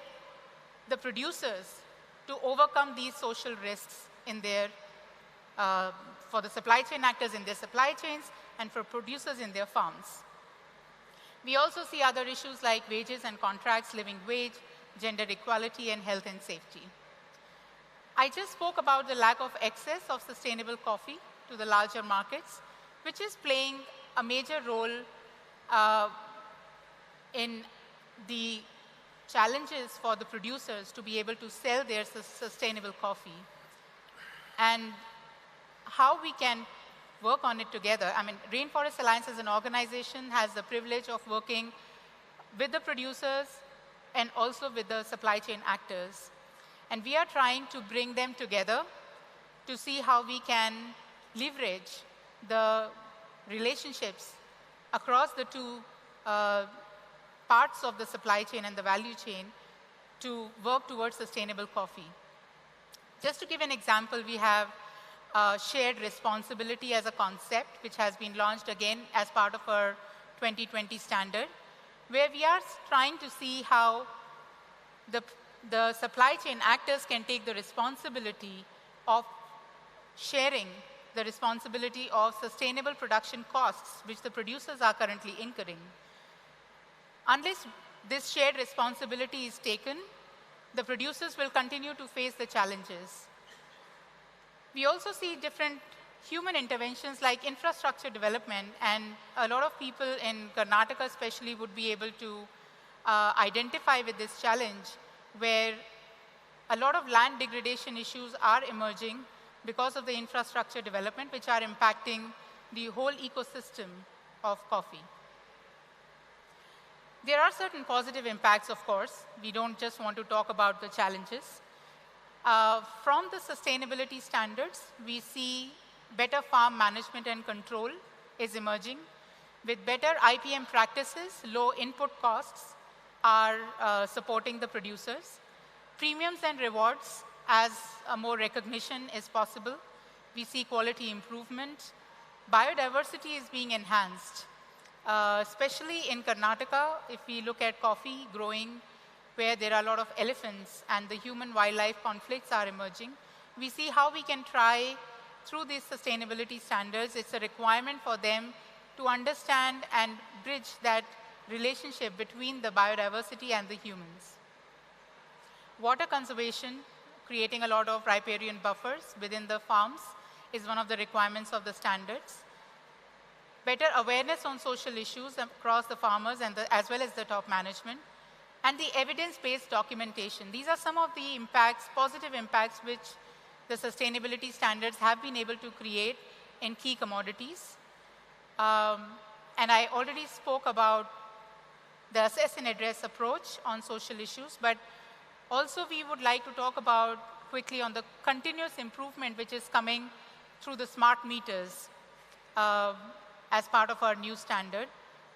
the producers to overcome these social risks in their, for the supply chain actors in their supply chains, and for producers in their farms. We also see other issues like wages and contracts, living wage, gender equality, and health and safety. I just spoke about the lack of access of sustainable coffee to the larger markets, which is playing a major role in the challenges for the producers to be able to sell their sustainable coffee, and how we can work on it together. I mean, Rainforest Alliance as an organization has the privilege of working with the producers and also with the supply chain actors. And we are trying to bring them together to see how we can leverage the relationships across the two parts of the supply chain and the value chain to work towards sustainable coffee. Just to give an example, we have shared responsibility as a concept, which has been launched again as part of our 2020 standard, where we are trying to see how the supply chain actors can take the responsibility of sharing the responsibility of sustainable production costs, which the producers are currently incurring. Unless this shared responsibility is taken, the producers will continue to face the challenges. We also see different human interventions like infrastructure development, and a lot of people in Karnataka especially would be able to identify with this challenge, where a lot of land degradation issues are emerging because of the infrastructure development, which are impacting the whole ecosystem of coffee. There are certain positive impacts, of course. We don't just want to talk about the challenges. From the sustainability standards, we see better farm management and control is emerging. With better IPM practices, low input costs are supporting the producers. Premiums and rewards, as more recognition is possible. We see quality improvement. Biodiversity is being enhanced, especially in Karnataka. If we look at coffee growing where there are a lot of elephants and the human-wildlife conflicts are emerging, we see how we can try through these sustainability standards. It's a requirement for them to understand and bridge that relationship between the biodiversity and the humans. Water conservation, creating a lot of riparian buffers within the farms, is one of the requirements of the standards. Better awareness on social issues across the farmers and as well as the top management. And the evidence-based documentation. These are some of the impacts, positive impacts, which the sustainability standards have been able to create in key commodities. And I already spoke about the assess and address approach on social issues, but also we would like to talk about quickly on the continuous improvement which is coming through the smart meters as part of our new standard.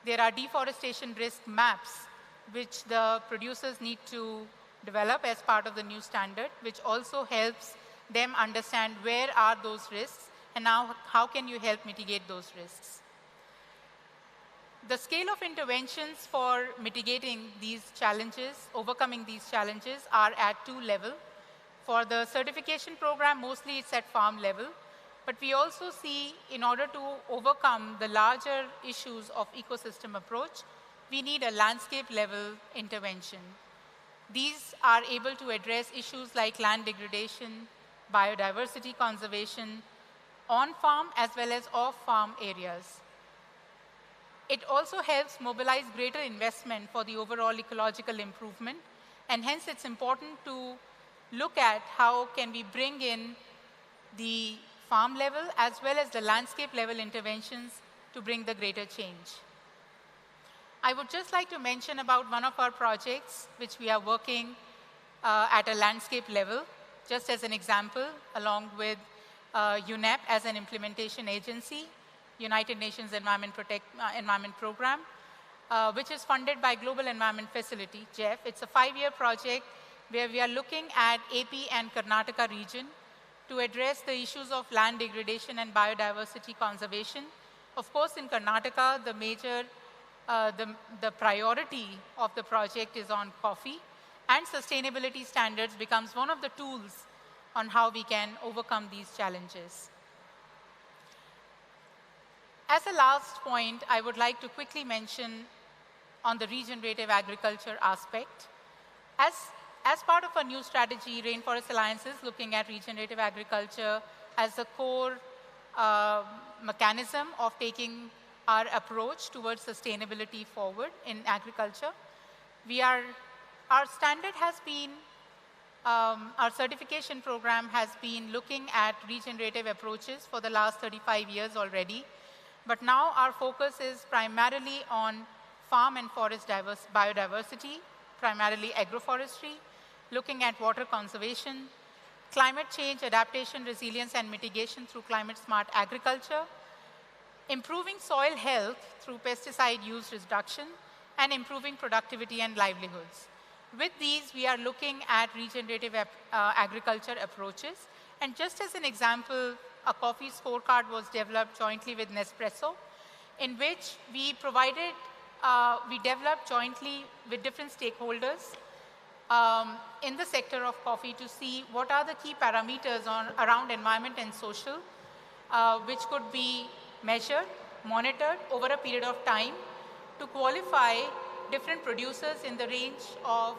There are deforestation risk maps which the producers need to develop as part of the new standard, which also helps them understand where are those risks and now how can you help mitigate those risks. The scale of interventions for mitigating these challenges, overcoming these challenges, are at 2 levels. For the certification program, mostly it's at farm level. But we also see, in order to overcome the larger issues of ecosystem approach, we need a landscape level intervention. These are able to address issues like land degradation, biodiversity conservation on farm as well as off farm areas. It also helps mobilize greater investment for the overall ecological improvement, and hence it's important to look at how can we bring in the farm level as well as the landscape level interventions to bring the greater change. I would just like to mention about one of our projects which we are working at a landscape level, just as an example, along with UNEP as an implementation agency, United Nations Environment Program, which is funded by Global Environment Facility, GEF. It's a 5-year project where we are looking at AP and Karnataka region to address the issues of land degradation and biodiversity conservation. Of course, in Karnataka, the major, the priority of the project is on coffee, and sustainability standards becomes one of the tools on how we can overcome these challenges. As a last point, I would like to quickly mention on the regenerative agriculture aspect. As part of a new strategy, Rainforest Alliance is looking at regenerative agriculture as a core mechanism of taking our approach towards sustainability forward in agriculture. Our standard has been, our certification program has been looking at regenerative approaches for the last 35 years already. But now our focus is primarily on farm and forest biodiversity, primarily agroforestry, looking at water conservation, climate change, adaptation, resilience, and mitigation through climate-smart agriculture, improving soil health through pesticide use reduction, and improving productivity and livelihoods. With these, we are looking at regenerative agriculture approaches. And just as an example, a coffee scorecard was developed jointly with Nespresso, in which we developed jointly with different stakeholders in the sector of coffee to see what are the key parameters around environment and social, which could be measured, monitored over a period of time to qualify different producers in the range of,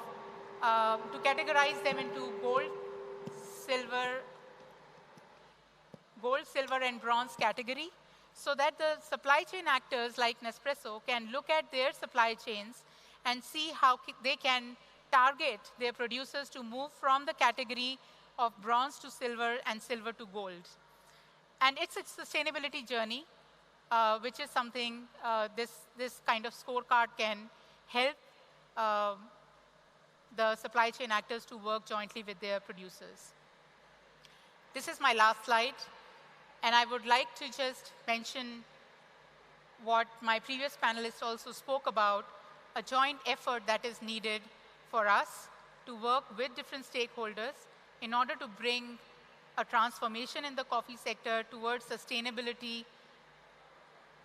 to categorize them into gold, silver, and bronze category, so that the supply chain actors like Nespresso can look at their supply chains and see how they can target their producers to move from the category of bronze to silver and silver to gold. And it's a sustainability journey, which is something this kind of scorecard can help the supply chain actors to work jointly with their producers. This is my last slide. And I would like to just mention what my previous panelists also spoke about, a joint effort that is needed for us to work with different stakeholders in order to bring a transformation in the coffee sector towards sustainability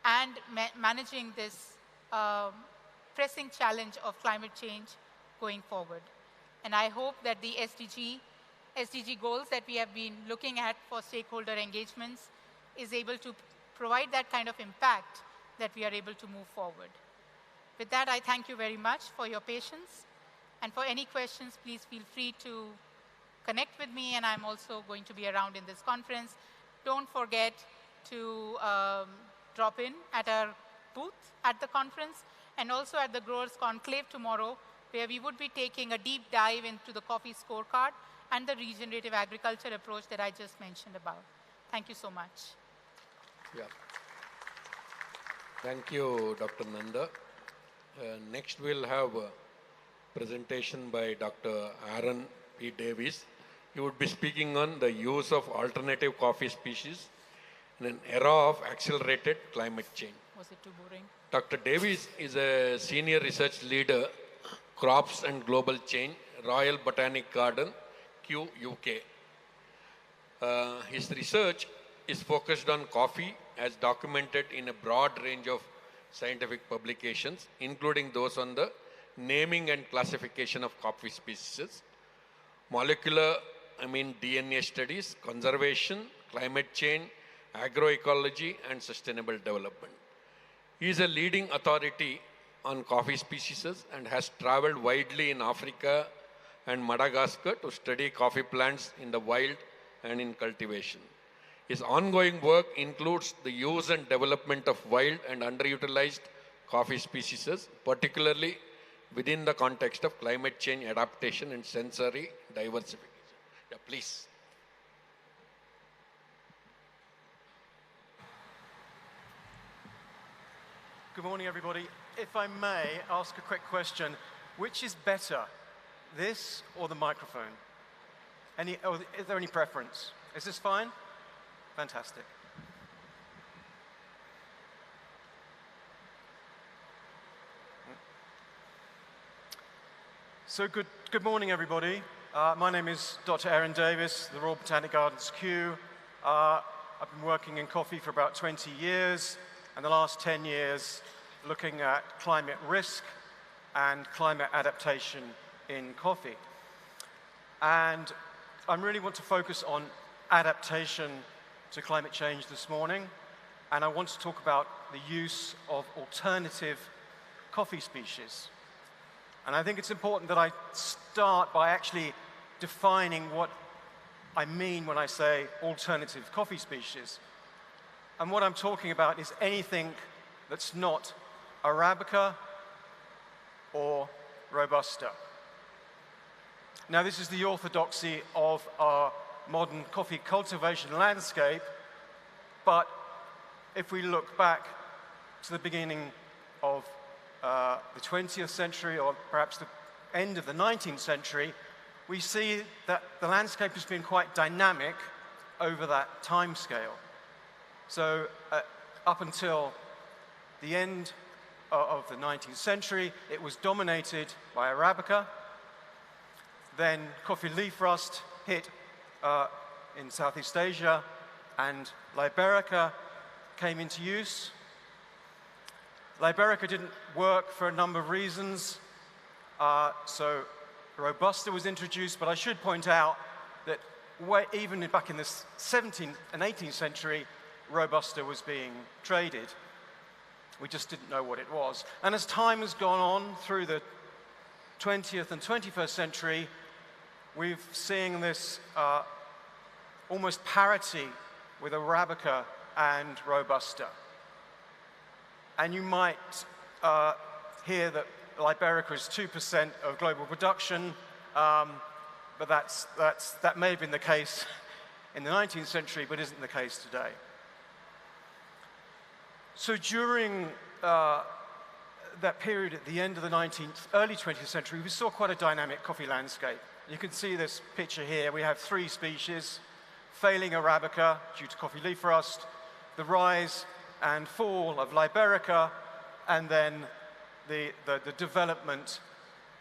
and managing this pressing challenge of climate change going forward. And I hope that the SDG goals that we have been looking at for stakeholder engagements is able to provide that kind of impact that we are able to move forward. With that, I thank you very much for your patience. And for any questions, please feel free to connect with me, and I'm also going to be around in this conference. Don't forget to drop in at our booth at the conference and also at the Growers Conclave tomorrow, where we would be taking a deep dive into the coffee scorecard and the regenerative agriculture approach that I just mentioned about. Thank you so much. Yeah. Thank you, Dr. Nanda. Next, we'll have a presentation by Dr. Aaron P. Davis. He would be speaking on the use of alternative coffee species in an era of accelerated climate change. Was it too boring? Dr. Davis is a senior research leader, Crops and Global Change, Royal Botanic Garden, Kew, UK. His research is focused on coffee as documented in a broad range of scientific publications, including those on the naming and classification of coffee species, molecular, DNA studies, conservation, climate change, agroecology, and sustainable development. He is a leading authority on coffee species and has traveled widely in Africa and Madagascar to study coffee plants in the wild and in cultivation. His ongoing work includes the use and development of wild and underutilized coffee species, particularly within the context of climate change adaptation and sensory diversification. Yeah, please. Good morning, everybody. If I may ask a quick question, which is better, this or the microphone? Is there any preference? Is this fine? Fantastic. So good morning, everybody. My name is Dr. Aaron Davis, the Royal Botanic Gardens Kew. I've been working in coffee for about 20 years, and the last 10 years looking at climate risk and climate adaptation in coffee. And I really want to focus on adaptation to climate change this morning, and I want to talk about the use of alternative coffee species. And I think it's important that I start by actually defining what I mean when I say alternative coffee species. And what I'm talking about is anything that's not Arabica or Robusta. Now, this is the orthodoxy of our modern coffee cultivation landscape, but if we look back to the beginning of the 20th century, or perhaps the end of the 19th century, we see that the landscape has been quite dynamic over that time scale. So up until the end of the 19th century, it was dominated by Arabica. Then coffee leaf rust hit in Southeast Asia, and Liberica came into use. Liberica didn't work for a number of reasons, so Robusta was introduced, but I should point out that even back in the 17th and 18th century, Robusta was being traded. We just didn't know what it was. And as time has gone on through the 20th and 21st century, we've seen this almost parity with Arabica and Robusta. And you might hear that Liberica is 2% of global production, but that may have been the case in the 19th century, but isn't the case today. So during that period at the end of the 19th, early 20th century, we saw quite a dynamic coffee landscape. You can see this picture here. We have 3 species: failing Arabica due to coffee leaf rust, the rise and fall of Liberica, and then the development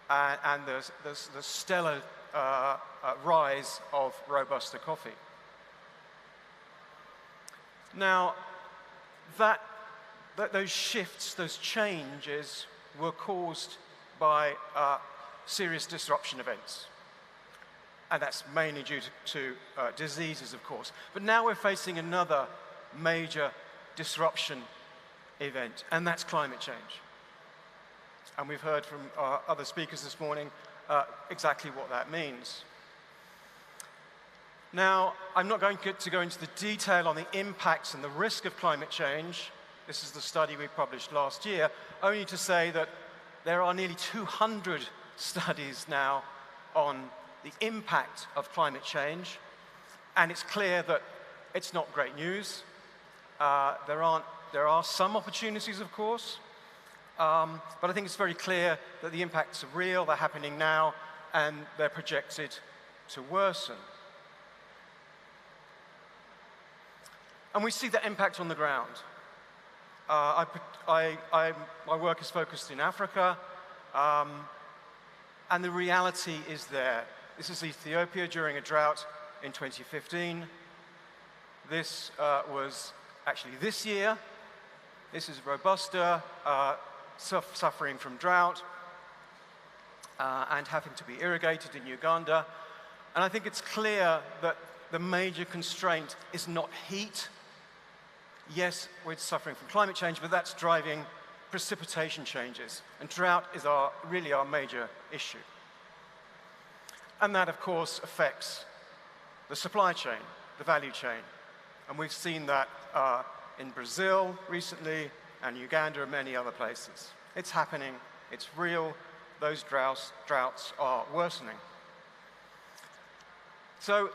and the stellar rise of Robusta coffee. Now, those shifts, those changes were caused by serious disruption events. And that's mainly due to diseases, of course. But now we're facing another major disruption event, and that's climate change. And we've heard from our other speakers this morning exactly what that means. Now, I'm not going to go into the detail on the impacts and the risk of climate change. This is the study we published last year, only to say that there are nearly 200 studies now on the impact of climate change, and it's clear that it's not great news. There are some opportunities, of course, but I think it's very clear that the impacts are real, they're happening now, and they're projected to worsen. And we see the impact on the ground. My work is focused in Africa, and the reality is there. This is Ethiopia during a drought in 2015. This was actually this year. This is Robusta suffering from drought and having to be irrigated in Uganda. And I think it's clear that the major constraint is not heat. Yes, we're suffering from climate change, but that's driving precipitation changes. And drought is really our major issue. And that, of course, affects the supply chain, the value chain. And we've seen that in Brazil recently, and Uganda and many other places. It's happening, it's real, those droughts are worsening. So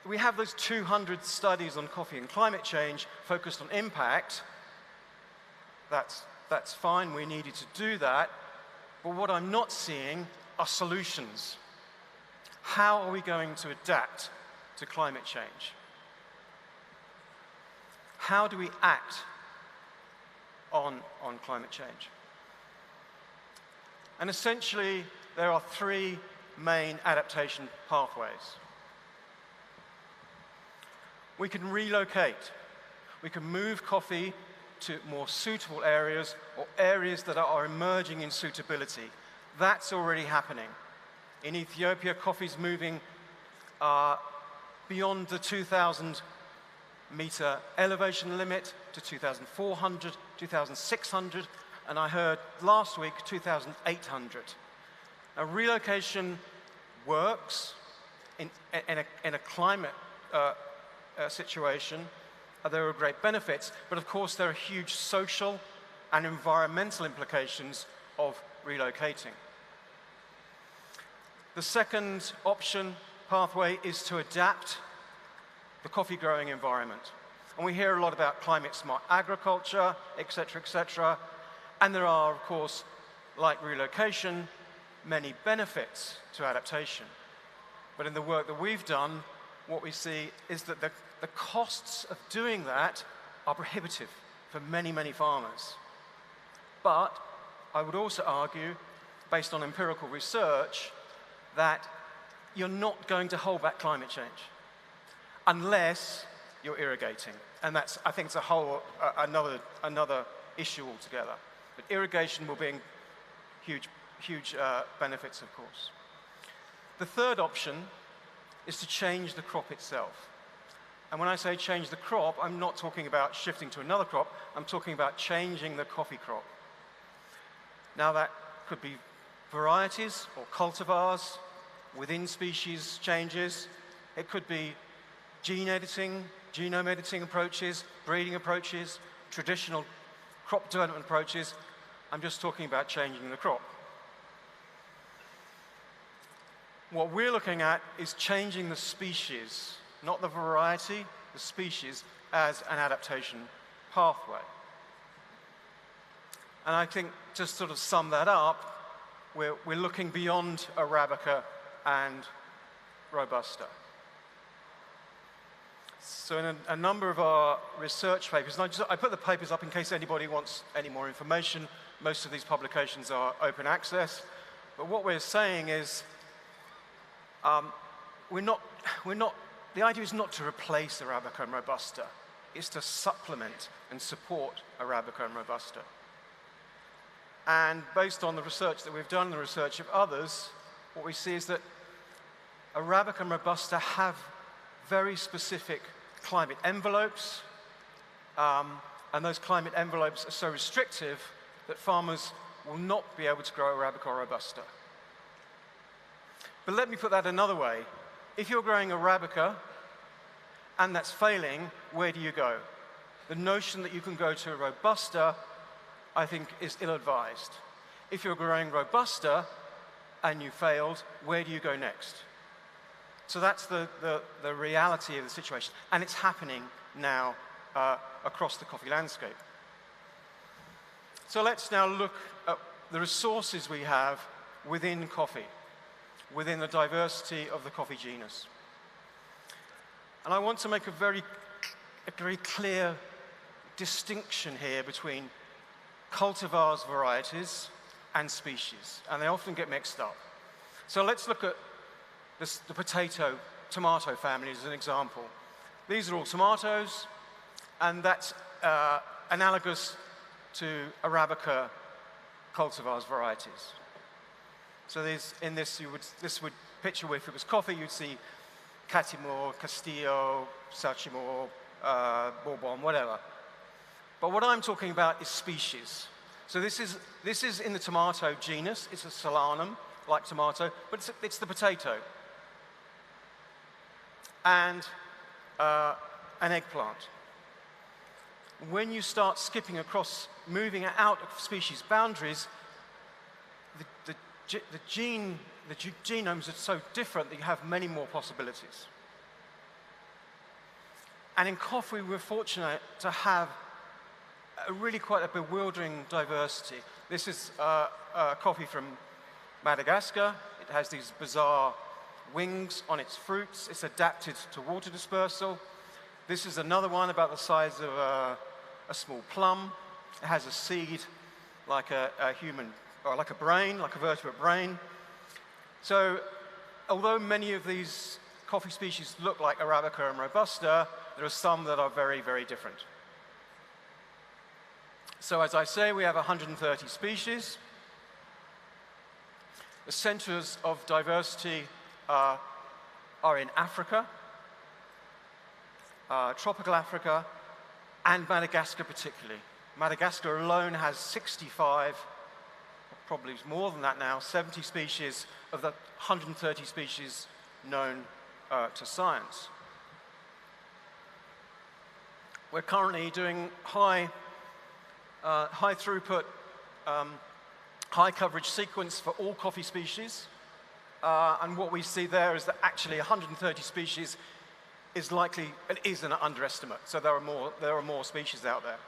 we have those 200 studies on coffee and climate change focused on impact. That's fine, we needed to do that. But what I'm not seeing are solutions. How are we going to adapt to climate change? How do we act on climate change? And essentially, there are three main adaptation pathways. We can relocate. We can move coffee to more suitable areas or areas that are emerging in suitability. That's already happening. In Ethiopia, coffee's moving beyond the 2,000 meter elevation limit to 2,400, 2,600, and I heard last week 2,800. Now, relocation works in a climate situation. There are great benefits, but of course there are huge social and environmental implications of relocating. The second option, pathway, is to adapt the coffee growing environment. And we hear a lot about climate smart agriculture, et cetera, and there are, of course, like relocation, many benefits to adaptation. But in the work that we've done, what we see is that the costs of doing that are prohibitive for many, many farmers. But I would also argue, based on empirical research, that you're not going to hold back climate change unless you're irrigating. And that's, I think, it's a whole, another issue altogether. But irrigation will bring huge benefits, of course. The third option is to change the crop itself. And when I say change the crop, I'm not talking about shifting to another crop, I'm talking about changing the coffee crop. Now that could be varieties or cultivars, within species changes. It could be gene editing, genome editing approaches, breeding approaches, traditional crop development approaches. I'm just talking about changing the crop. What we're looking at is changing the species, not the variety, the species, as an adaptation pathway. And I think, just sort of sum that up, we're looking beyond Arabica and Robusta. So in a number of our research papers, and I put the papers up in case anybody wants any more information. Most of these publications are open access. But what we're saying is, the idea is not to replace Arabica and Robusta. It's to supplement and support Arabica and Robusta. And based on the research that we've done and the research of others, what we see is that Arabica and Robusta have very specific climate envelopes, and those climate envelopes are so restrictive that farmers will not be able to grow Arabica or Robusta. But let me put that another way. If you're growing Arabica and that's failing, where do you go? The notion that you can go to a Robusta, I think, is ill-advised. If you're growing Robusta and you failed, where do you go next? So that's the reality of the situation, and it's happening now across the coffee landscape. So let's now look at the resources we have within coffee, within the diversity of the coffee genus. And I want to make a very clear distinction here between cultivars, varieties, and species, and they often get mixed up. So let's look at the tomato family as an example. These are all tomatoes, and that's analogous to Arabica cultivars varieties. So in this would picture, if it was coffee, you'd see Catimor, Castillo, Sachimor, Bourbon, whatever. But what I'm talking about is species. So this is in the tomato genus. It's a solanum, like tomato, but it's the potato. and an eggplant. When you start skipping across, moving out of species boundaries, the genomes are so different that you have many more possibilities. And in coffee, we're fortunate to have really quite a bewildering diversity. This is coffee from Madagascar. It has these bizarre wings on its fruits. It's adapted to water dispersal. This is another one about the size of a small plum. It has a seed like a human, or like a brain, like a vertebrate brain. So although many of these coffee species look like Arabica and Robusta, there are some that are very, very different. So as I say, we have 130 species. The centers of diversity are in Africa, tropical Africa, and Madagascar particularly. Madagascar alone has 65, probably more than that now, 70 species of the 130 species known to science. We're currently doing high throughput, high coverage sequence for all coffee species. And what we see there is that actually 130 species is likely, it is an underestimate. So there are more species out there.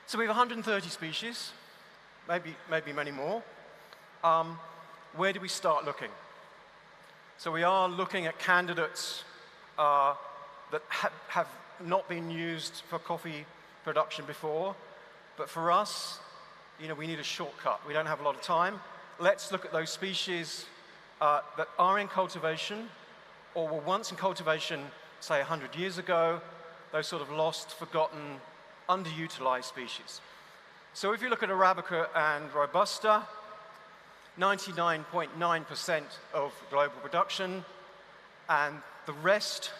So we have 130 species, maybe many more. Where do we start looking? So we are looking at candidates that have not been used for coffee production before, but for us, we need a shortcut. We don't have a lot of time. Let's look at those species that are in cultivation or were once in cultivation, say 100 years ago, those sort of lost, forgotten, underutilized species. So if you look at Arabica and Robusta, 99.9% of global production, and the rest,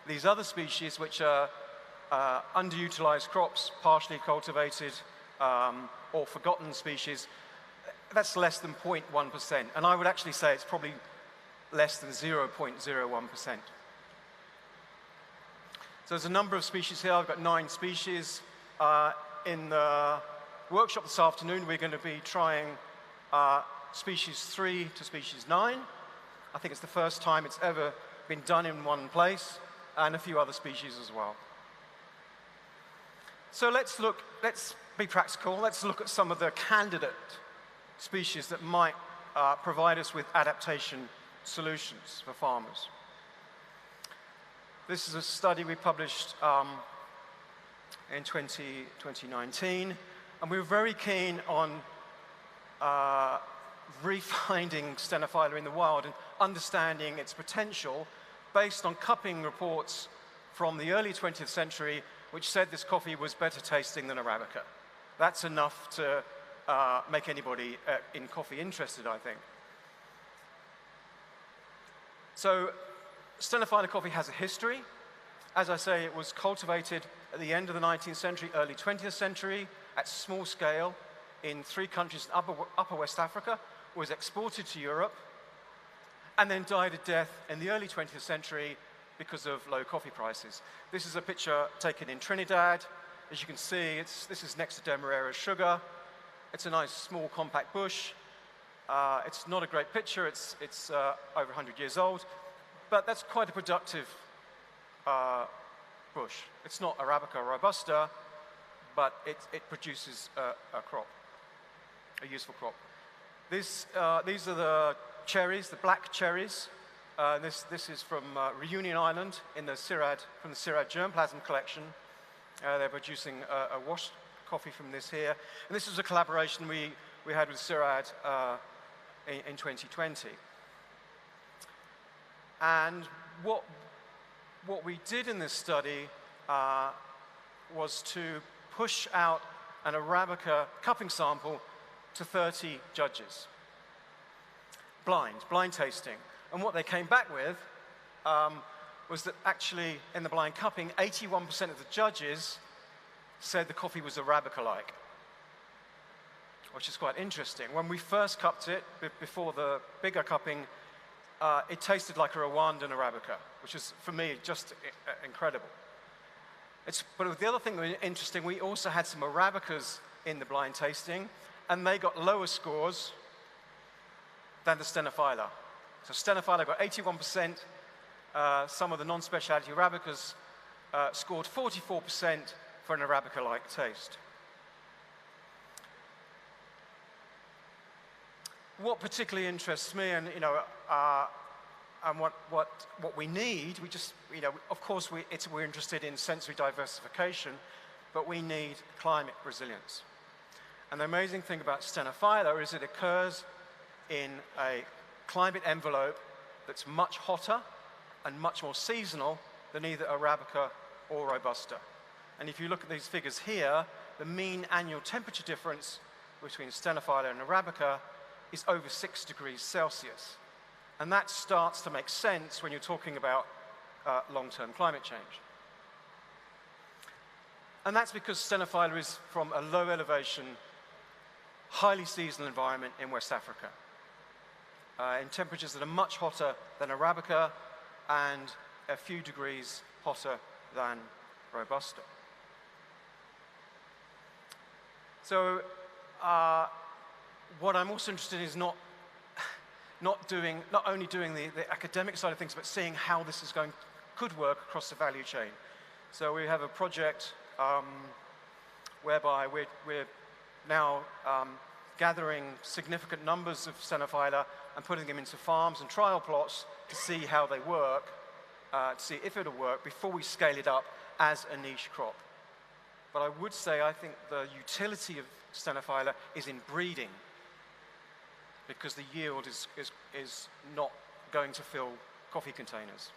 these other species which are underutilized crops, partially cultivated, or forgotten species, that's less than 0.1%. And I would actually say it's probably less than 0.01%. So there's a number of species here. I've got 9 species. In the workshop this afternoon, we're going to be trying species 3 to species 9. I think it's the first time it's ever been done in one place, and a few other species as well. So let's be practical. Let's look at some of the candidate species that might provide us with adaptation solutions for farmers. This is a study we published in 2019, and we were very keen on refinding Stenophylla in the wild and understanding its potential based on cupping reports from the early 20th century which said this coffee was better tasting than Arabica. That's enough to make anybody in coffee interested, I think. So Stenophylla coffee has a history. As I say, it was cultivated at the end of the 19th century, early 20th century, at small scale in 3 countries in upper West Africa, was exported to Europe, and then died a death in the early 20th century because of low coffee prices. This is a picture taken in Trinidad. As you can see, this is next to Demerara sugar. It's a nice, small, compact bush. It's not a great picture. It's over 100 years old, but that's quite a productive bush. It's not Arabica or Robusta, but it produces a crop, a useful crop. These are the cherries, the black cherries. This is from Reunion Island in the from the Sirad germplasm collection. They're producing a washed coffee from this here. And this is a collaboration we had with Sirad in 2020. And what we did in this study was to push out an Arabica cupping sample to 30 judges. Blind tasting. And what they came back with was that actually in the blind cupping, 81% of the judges said the coffee was Arabica-like, which is quite interesting. When we first cupped it, before the bigger cupping, it tasted like a Rwandan Arabica, which is, for me, just incredible. But the other thing that was interesting, we also had some Arabicas in the blind tasting, and they got lower scores than the Stenophylla. So Stenophylla got 81%. Some of the non-specialty Arabicas scored 44% for an Arabica-like taste. What particularly interests me, and and what we need, we just, of course we're interested in sensory diversification, but we need climate resilience. And the amazing thing about Stenophylla is it occurs in a climate envelope that's much hotter and much more seasonal than either Arabica or Robusta. And if you look at these figures here, the mean annual temperature difference between Stenophylla and Arabica is over 6 degrees Celsius. And that starts to make sense when you're talking about long-term climate change. And that's because Stenophylla is from a low elevation, highly seasonal environment in West Africa, in temperatures that are much hotter than Arabica and a few degrees hotter than Robusta. So what I'm also interested in is not only doing the academic side of things, but seeing how this could work across the value chain. So we have a project whereby we're now gathering significant numbers of Stenophylla and putting them into farms and trial plots to see how they work, to see if it'll work before we scale it up as a niche crop. But I would say I think the utility of Stenophylla is in breeding, because the yield is not going to fill coffee containers.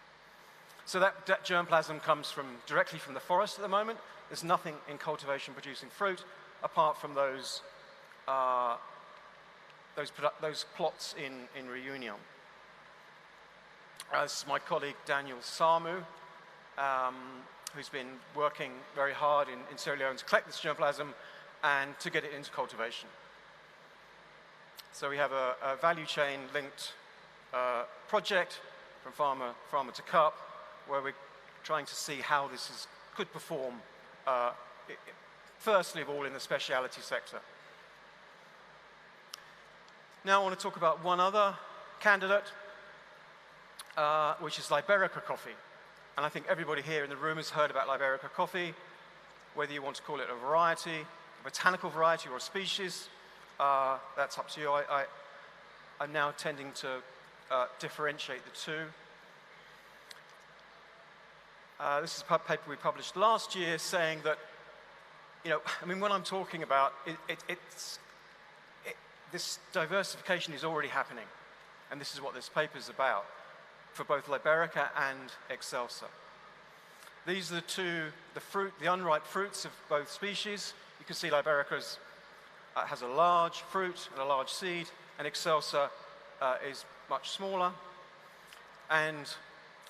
So that germplasm comes directly from the forest at the moment. There's nothing in cultivation producing fruit apart from those plots in Reunion. This is my colleague Daniel Samu, who's been working very hard in Sierra Leone to collect this germplasm and to get it into cultivation. So we have a value chain linked project from farmer to cup, where we're trying to see how this could perform, firstly of all in the specialty sector. Now I want to talk about one other candidate, which is Liberica coffee. And I think everybody here in the room has heard about Liberica coffee, whether you want to call it a variety, a botanical variety, or a species. That's up to you. I'm now tending to differentiate the two. This is a paper we published last year saying that, when I'm talking about this diversification is already happening, and this is what this paper is about for both Liberica and Excelsa. These are the unripe fruits of both species. You can see Liberica has a large fruit and a large seed, and Excelsa is much smaller. And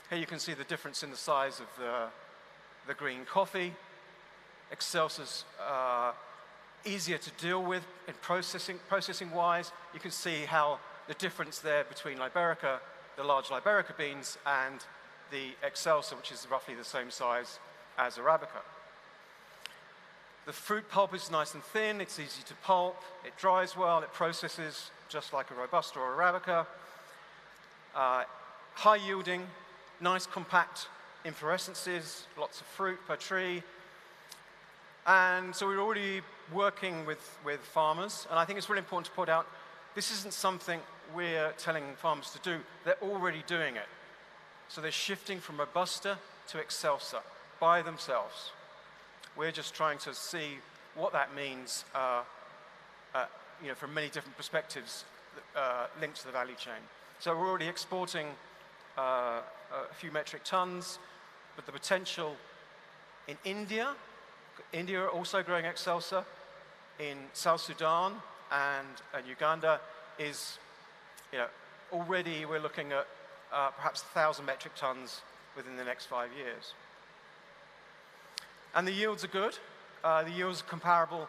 here you can see the difference in the size of the green coffee. Excelsa's easier to deal with in processing-wise. You can see how the difference there between Liberica, the large Liberica beans, and the Excelsa, which is roughly the same size as Arabica. The fruit pulp is nice and thin, it's easy to pulp, it dries well, it processes just like a Robusta or Arabica. High yielding, nice compact inflorescences, lots of fruit per tree. And so we're already working with farmers, and I think it's really important to point out this isn't something we're telling farmers to do, they're already doing it. So they're shifting from Robusta to Excelsa by themselves. We're just trying to see what that means from many different perspectives linked to the value chain. So we're already exporting a few metric tons, but the potential in India are also growing Excelsa, in South Sudan and Uganda is, already we're looking at perhaps 1,000 metric tons within the next 5 years. And the yields are good. The yields are comparable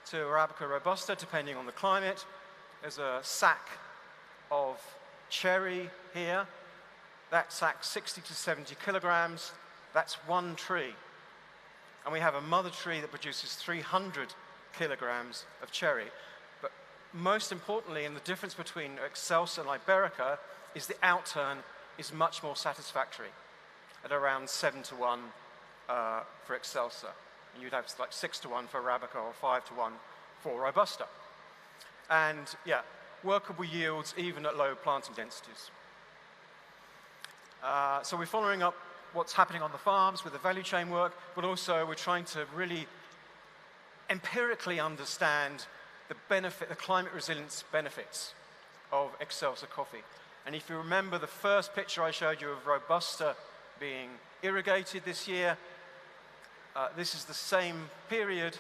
to Arabica Robusta, depending on the climate. There's a sack of cherry here, that sack 60 to 70 kilograms, that's one tree. And we have a mother tree that produces 300 kilograms of cherry. But most importantly, and the difference between Excelsa and Iberica is the outturn is much more satisfactory at around 7-1 for Excelsa. And you'd have like 6-1 for Arabica or 5-1 for Robusta. And yeah, workable yields even at low planting densities. So we're following up what's happening on the farms with the value chain work, but also we're trying to really empirically understand the benefit, the climate resilience benefits of Excelsa coffee. And if you remember the first picture I showed you of Robusta being irrigated this year, this is the same period,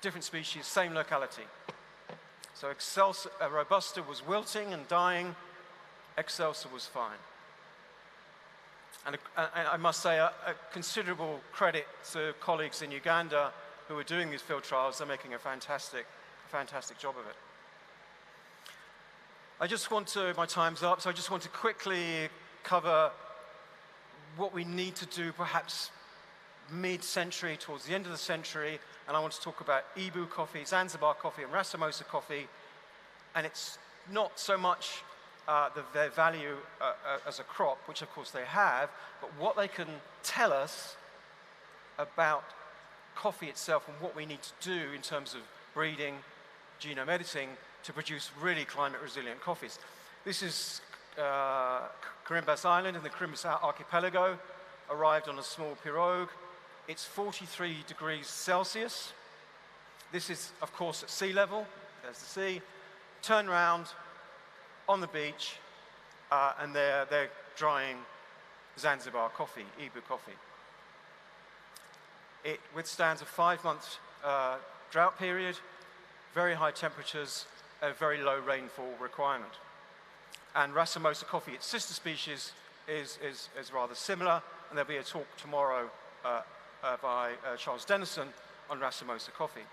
different species, same locality. So Excelsa, Robusta was wilting and dying, Excelsa was fine. And I must say a considerable credit to colleagues in Uganda who are doing these field trials. They're making a fantastic job of it. My time's up, so I just want to quickly cover what we need to do perhaps mid-century, towards the end of the century, and I want to talk about Ibu coffee, Zanzibar coffee, and Racemosa coffee, and it's not so much their value as a crop, which of course they have, but what they can tell us about coffee itself and what we need to do in terms of breeding, genome editing, to produce really climate-resilient coffees. This is Carimbas Island in the Carimbas Archipelago, arrived on a small pirogue. It's 43 degrees Celsius. This is, of course, at sea level. There's the sea. Turn round on the beach, and they're drying Zanzibar coffee, Ibu coffee. It withstands a 5-month drought period, very high temperatures, a very low rainfall requirement. And Racemosa coffee, its sister species, is rather similar, and there'll be a talk tomorrow by Charles Dennison on Racemosa coffee.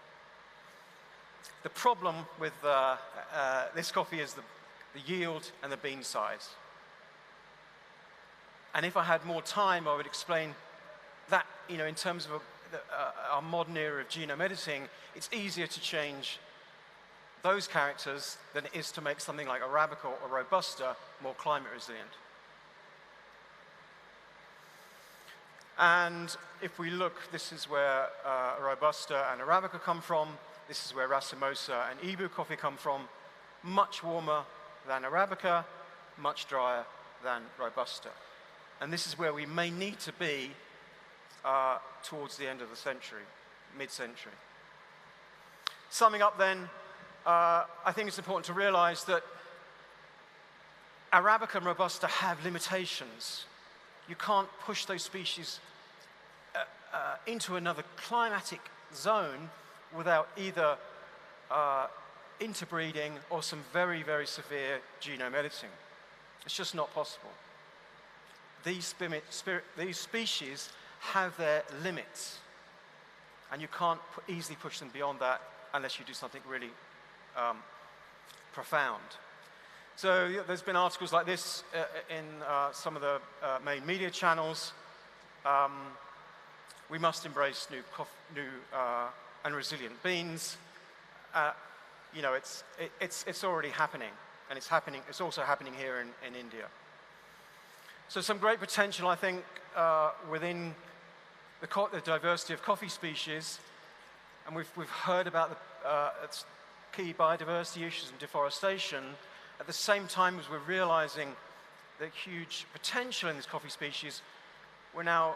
The problem with this coffee is the yield and the bean size. And if I had more time, I would explain that, in terms of our modern era of genome editing, it's easier to change those characters than it is to make something like Arabica or Robusta more climate resilient. And if we look, this is where Robusta and Arabica come from. This is where Racemosa and Ibu coffee come from. Much warmer than Arabica, much drier than Robusta. And this is where we may need to be towards the end of the century, mid-century. Summing up then, I think it's important to realize that Arabica and Robusta have limitations. You can't push those species into another climatic zone without either interbreeding or some very, very severe genome editing. It's just not possible. These species have their limits, and you can't easily push them beyond that unless you do something really profound. So there's been articles like this in some of the main media channels. We must embrace new and resilient beans. It's already happening, and it's also happening here in India. So some great potential, I think, within the diversity of coffee species, and we've heard about the key biodiversity issues and deforestation. At the same time as we're realizing the huge potential in these coffee species, we're now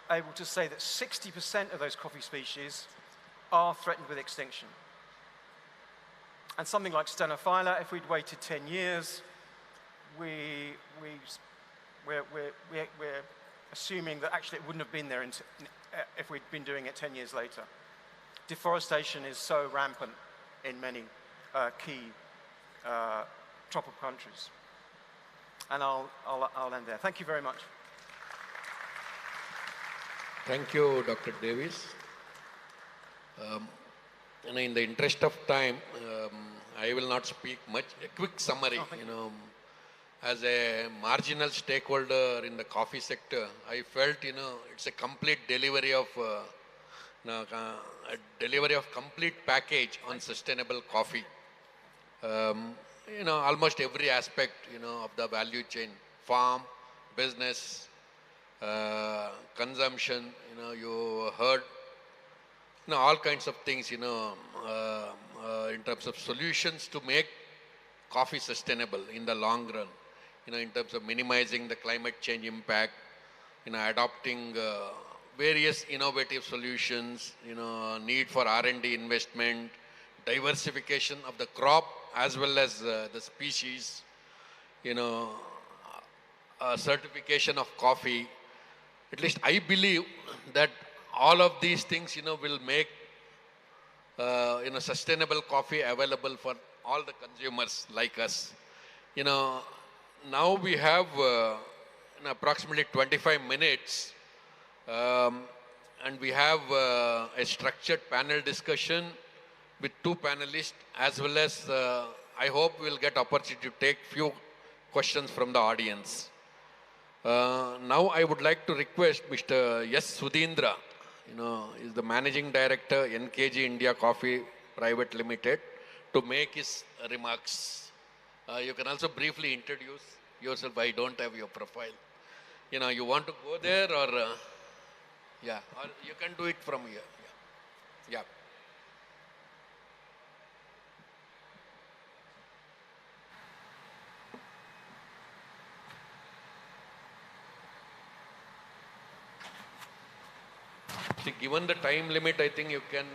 able to say that 60% of those coffee species are threatened with extinction. And something like Stenophylla, if we'd waited 10 years, we're assuming that actually it wouldn't have been there if we'd been doing it 10 years later. Deforestation is so rampant in many key tropical countries. And I'll end there. Thank you very much. Thank you, Dr. Davis. In the interest of time, I will not speak much. A quick summary. as a marginal stakeholder in the coffee sector, I felt, it's a complete delivery of, a delivery of complete package on sustainable coffee. Almost every aspect, of the value chain, farm, business, consumption, you heard, all kinds of things, in terms of solutions to make coffee sustainable in the long run, in terms of minimizing the climate change impact, adopting various innovative solutions, need for R&D investment, diversification of the crop as well as the species, certification of coffee. At least I believe that all of these things, will make sustainable coffee available for all the consumers like us. Now we have in approximately 25 minutes, and we have a structured panel discussion with two panelists, as well as I hope we'll get opportunity to take few questions from the audience. Now I would like to request Mr. S. Sudhindra, is the Managing Director, NKG India Coffee Private Limited, to make his remarks. You can also briefly introduce yourself. I don't have your profile. You want to go there or, yeah, or you can do it from here. Yeah. Yeah. See, given the time limit, I think you can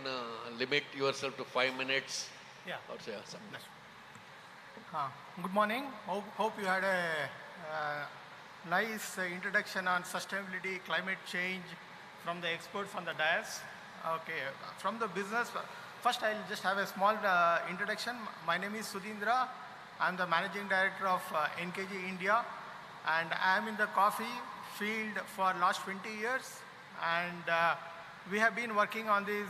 limit yourself to 5 minutes. Yeah. Or say something. Good morning. Hope you had a nice introduction on sustainability, climate change from the experts on the dais. Okay, from the business, first I'll just have a small introduction. My name is Sudhindra. I'm the Managing Director of NKG India, and I'm in the coffee field for last 20 years. And we have been working on this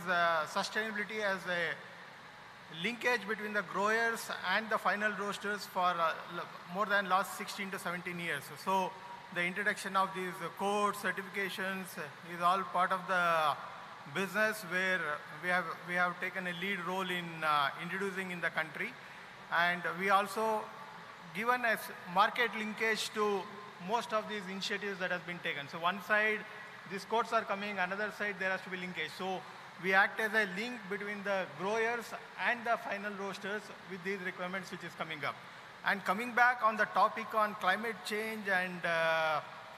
sustainability as a linkage between the growers and the final roasters for more than last 16 to 17 years. So the introduction of these codes, certifications is all part of the business where we have taken a lead role in introducing in the country. And we also given a market linkage to most of these initiatives that has been taken. So one side, these codes are coming, another side there has to be linkage. So we act as a link between the growers and the final roasters with these requirements which is coming up. And coming back on the topic on climate change and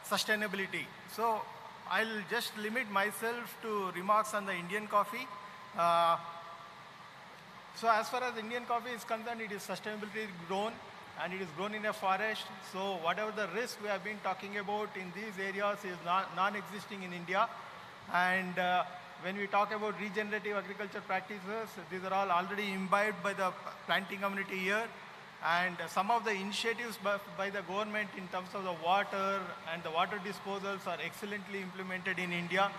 sustainability. So I'll just limit myself to remarks on the Indian coffee. So as far as Indian coffee is concerned, it is sustainability grown and it is grown in a forest. So whatever the risk we have been talking about in these areas is non-existing in India. And when we talk about regenerative agriculture practices, these are all already imbibed by the planting community here. And some of the initiatives by the government in terms of the water and the water disposals are excellently implemented in India.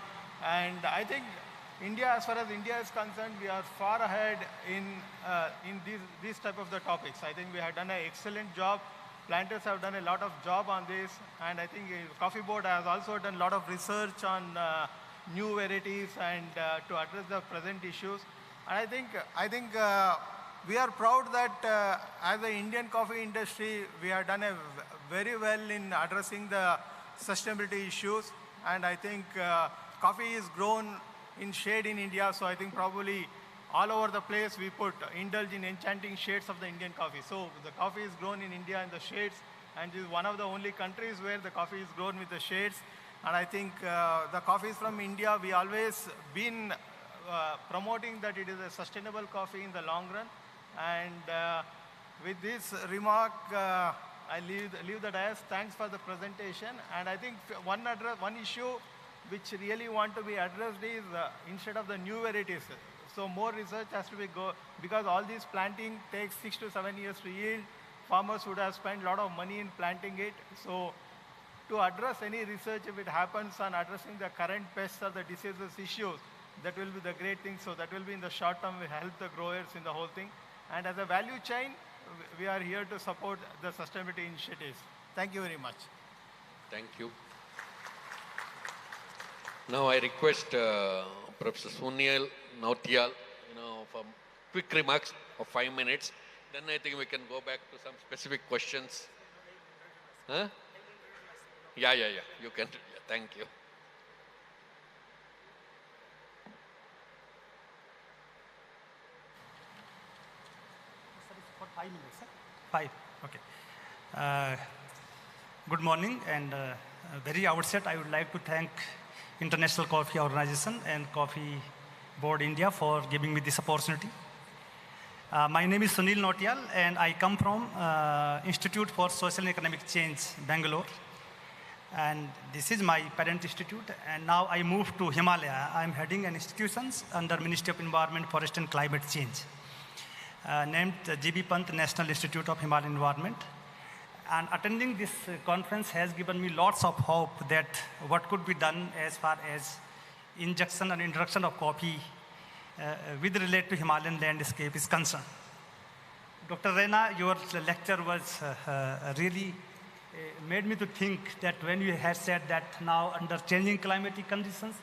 And I think India, as far as India is concerned, we are far ahead in these type of the topics. I think we have done an excellent job. Planters have done a lot of job on this. And I think Coffee Board has also done a lot of research on new varieties and to address the present issues. And I think we are proud that as the Indian coffee industry, we have done very well in addressing the sustainability issues. And I think coffee is grown in shade in India. So I think probably all over the place we indulge in enchanting shades of the Indian coffee. So the coffee is grown in India in the shades, and this is one of the only countries where the coffee is grown with the shades. And I think the coffees from India, we always been promoting that it is a sustainable coffee in the long run. And with this remark, I leave the dais. Thanks for the presentation. And I think one issue which really want to be addressed is instead of the new varieties. So more research has to be because all these planting takes 6 to 7 years to yield. Farmers would have spent a lot of money in planting it. So to address any research, if it happens on addressing the current pests or the diseases issues, that will be the great thing. So that will be in the short term, will help the growers in the whole thing. And as a value chain, we are here to support the sustainability initiatives. Thank you very much. Thank you. Now I request Professor Sunil Nautiyal, for quick remarks of 5 minutes. Then I think we can go back to some specific questions. Huh? Yeah. You can. Yeah, thank you. For 5 minutes, sir? 5, okay. Good morning, and very outset, I would like to thank International Coffee Organization and Coffee Board India for giving me this opportunity. My name is Sunil Nautiyal, and I come from Institute for Social and Economic Change, Bengaluru. And this is my parent institute, and now I moved to Himalaya. I'm heading an institutions under Ministry of Environment, Forest and Climate Change, named GB Pant National Institute of Himalayan Environment. And attending this conference has given me lots of hope that what could be done as far as injection and introduction of coffee with relate to Himalayan landscape is concerned. Dr. Rena, your lecture was really made me to think that when you had said that now under changing climatic conditions,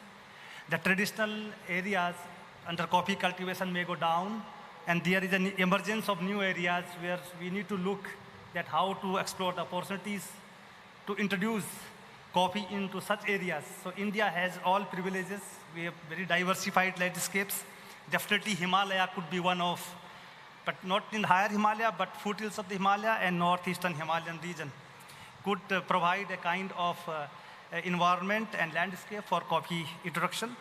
the traditional areas under coffee cultivation may go down, and there is an emergence of new areas where we need to look at how to explore the opportunities to introduce coffee into such areas. So India has all privileges. We have very diversified landscapes. Definitely Himalaya could be one of, but not in higher Himalaya, but foothills of the Himalaya and northeastern Himalayan region could provide a kind of environment and landscape for coffee introduction.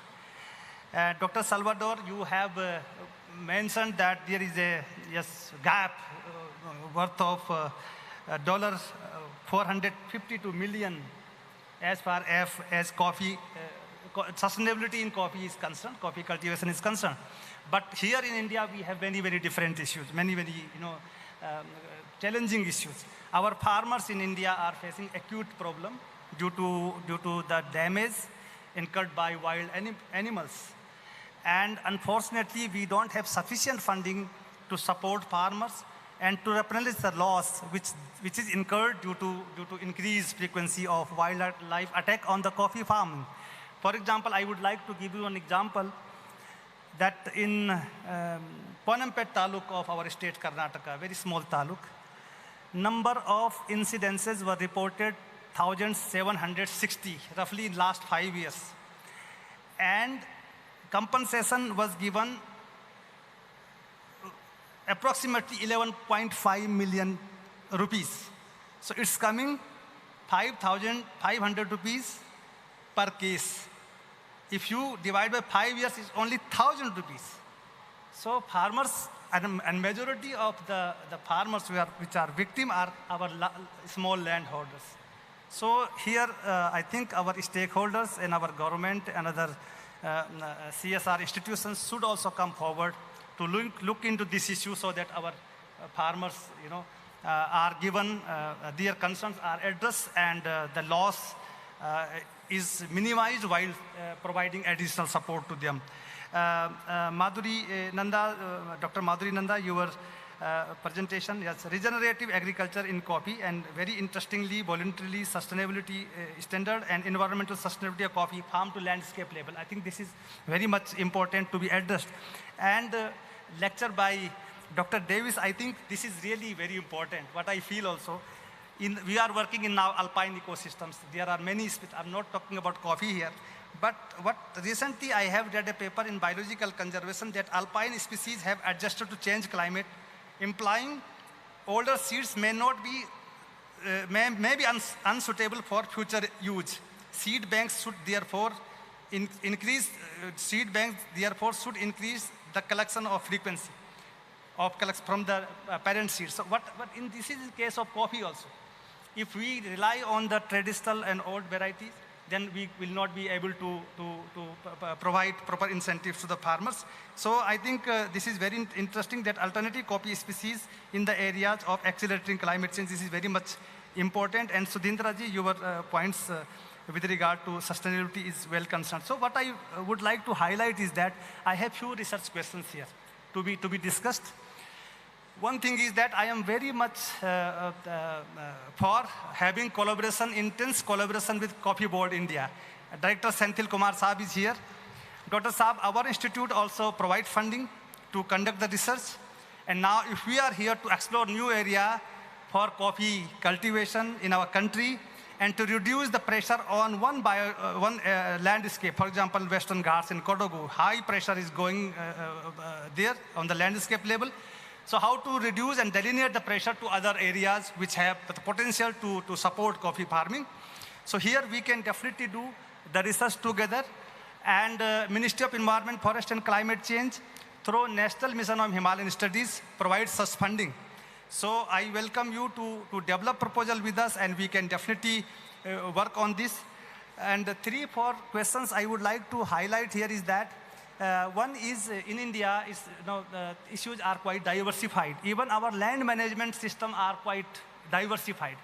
Dr. Salvador, you have mentioned that there is a gap worth of $452 million as far as coffee sustainability in coffee is concerned, coffee cultivation is concerned. But here in India, we have many, very different issues, many, challenging issues. Our farmers in India are facing acute problem due to the damage incurred by wild animals. And unfortunately, we don't have sufficient funding to support farmers and to replenish the loss which is incurred due to increased frequency of wildlife attack on the coffee farming. For example, I would like to give you an example that in Ponampet taluk of our state Karnataka, very small taluk, number of incidences were reported 1,760 roughly in last 5 years. And compensation was given approximately 11.5 million rupees. So it's coming 5,500 rupees per case. If you divide by 5 years, it's only 1,000 rupees. So farmers, and majority of the farmers which are victim are our small landholders. So here, I think our stakeholders and our government and other CSR institutions should also come forward to look into this issue so that our farmers, are given, their concerns are addressed, and the loss is minimized while providing additional support to them. Madhuri Nanda, Dr. Madhuri Nanda, your presentation, yes, regenerative agriculture in coffee, and very interestingly, voluntarily sustainability standard and environmental sustainability of coffee farm to landscape level. I think this is very much important to be addressed. And lecture by Dr. Davis, I think this is really very important. What I feel also, we are working in now alpine ecosystems. There are many, I'm not talking about coffee here, but recently I have read a paper in biological conservation that alpine species have adjusted to change climate, implying older seeds may not be, may be unsuitable for future use. Seed banks should therefore increase, seed banks therefore should increase the collection of frequency of collection from the parent seeds. So this is the case of coffee also. If we rely on the traditional and old varieties, then we will not be able to provide proper incentives to the farmers. So I think this is very interesting that alternative coffee species in the areas of accelerating climate change, this is very much important. And Sudhindraji, your points with regard to sustainability is well concerned. So what I would like to highlight is that I have few research questions here to be discussed. One thing is that I am very much for having collaboration, intense collaboration with Coffee Board India. Director Senthil Kumar Saab is here. Dr. Saab, our institute also provides funding to conduct the research. And now if we are here to explore new area for coffee cultivation in our country and to reduce the pressure on one landscape, for example, Western Ghats in Kodagu, high pressure is going there on the landscape level. So how to reduce and delineate the pressure to other areas which have the potential to support coffee farming. So here we can definitely do the research together, and Ministry of Environment, Forest and Climate Change through National Mission on Himalayan Studies provides such funding. So I welcome you to develop proposal with us, and we can definitely work on this. And 3-4 questions I would like to highlight here is that one is in India, the issues are quite diversified. Even our land management system are quite diversified.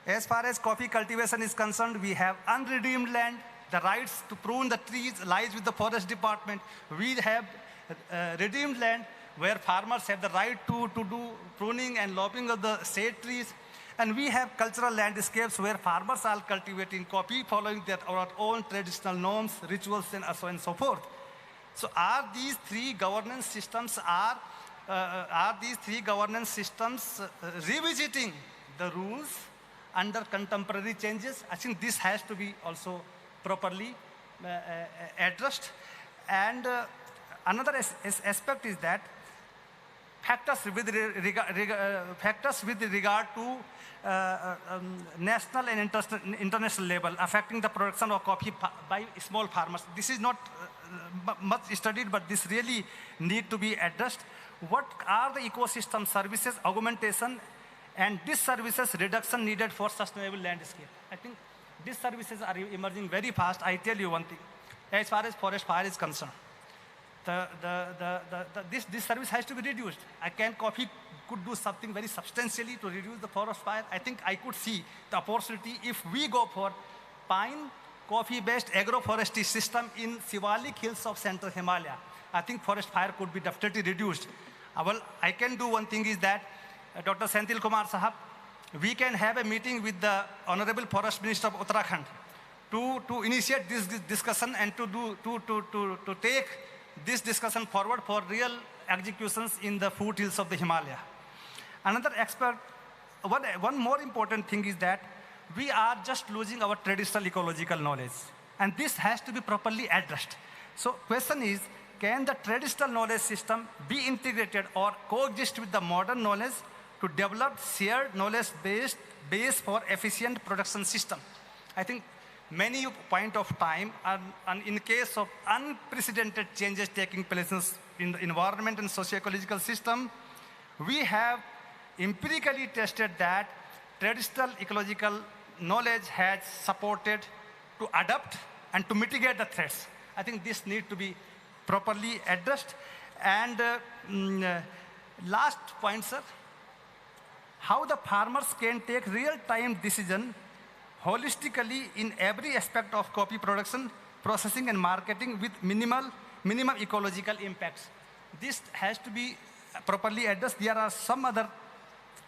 As far as coffee cultivation is concerned, we have unredeemed land. The rights to prune the trees lies with the forest department. We have redeemed land where farmers have the right to do pruning and lopping of the said trees. And we have cultural landscapes where farmers are cultivating coffee following our own traditional norms, rituals, and so on and so forth. So are these three governance systems revisiting the rules under contemporary changes? I think this has to be also properly addressed. And another aspect is that factors with regard to national and international level affecting the production of coffee by small farmers. This is not much studied, but this really need to be addressed. What are the ecosystem services augmentation and these services reduction needed for sustainable landscape? I think these services are emerging very fast. I tell you one thing, as far as forest fire is concerned, this service has to be reduced. Coffee could do something very substantially to reduce the forest fire. I think I could see the opportunity if we go for pine coffee-based agroforestry system in Shivalik Hills of Central Himalaya. I think forest fire could be definitely reduced. Well, I can do one thing is that, Dr. Senthil Kumar Sahab, we can have a meeting with the Honorable Forest Minister of Uttarakhand to initiate this discussion and to take this discussion forward for real executions in the foothills of the Himalaya. Another aspect, one more important thing is that we are just losing our traditional ecological knowledge, and this has to be properly addressed. So question is, can the traditional knowledge system be integrated or coexist with the modern knowledge to develop shared knowledge base for efficient production system? I think many point of time, and in case of unprecedented changes taking place in the environment and socio-ecological system, we have empirically tested that traditional ecological knowledge has supported to adapt and to mitigate the threats. I think this needs to be properly addressed. And last point, sir, how the farmers can take real-time decision holistically in every aspect of coffee production, processing, and marketing with minimum ecological impacts. This has to be properly addressed. There are some other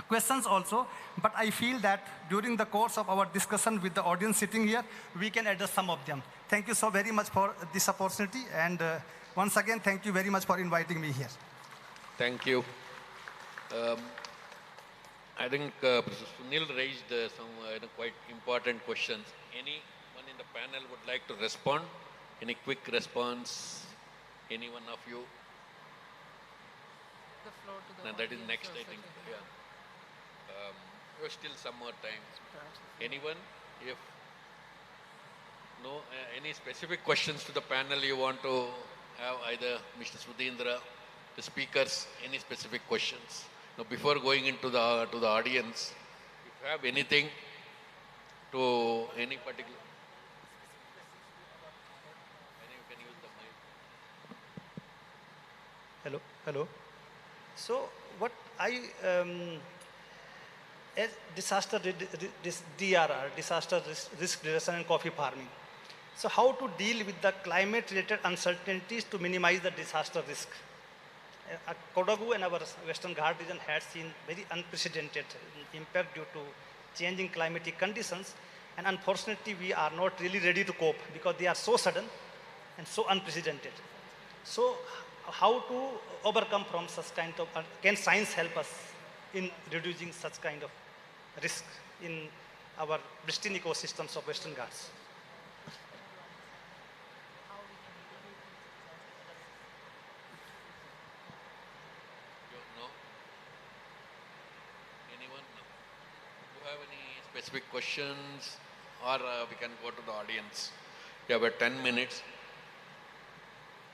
questions also, but I feel that during the course of our discussion with the audience sitting here, we can address some of them. Thank you so very much for this opportunity, and once again, thank you very much for inviting me here. Thank you. I think Professor Sunil raised some quite important questions. Anyone in the panel would like to respond? Any quick response? Any one of you? The floor to the No, that is audience next, I also think. to- Yeah. There's still some more time. Anyone? If no, any specific questions to the panel you want to have, either Mr. Sudhindra, the speakers, any specific questions? Now, before going into the audience, if you have anything to any particular, you can use the mic. Hello. So what as disaster risk reduction and coffee farming. So how to deal with the climate-related uncertainties to minimize the disaster risk? Kodagu and our Western Ghat region had seen very unprecedented impact due to changing climatic conditions. And unfortunately, we are not really ready to cope because they are so sudden and so unprecedented. So how to overcome from such kind of, can science help us in reducing such kind of risk in our pristine ecosystems of Western Ghats? No? Anyone? No. Do you have any specific questions? Or we can go to the audience. We have 10 minutes.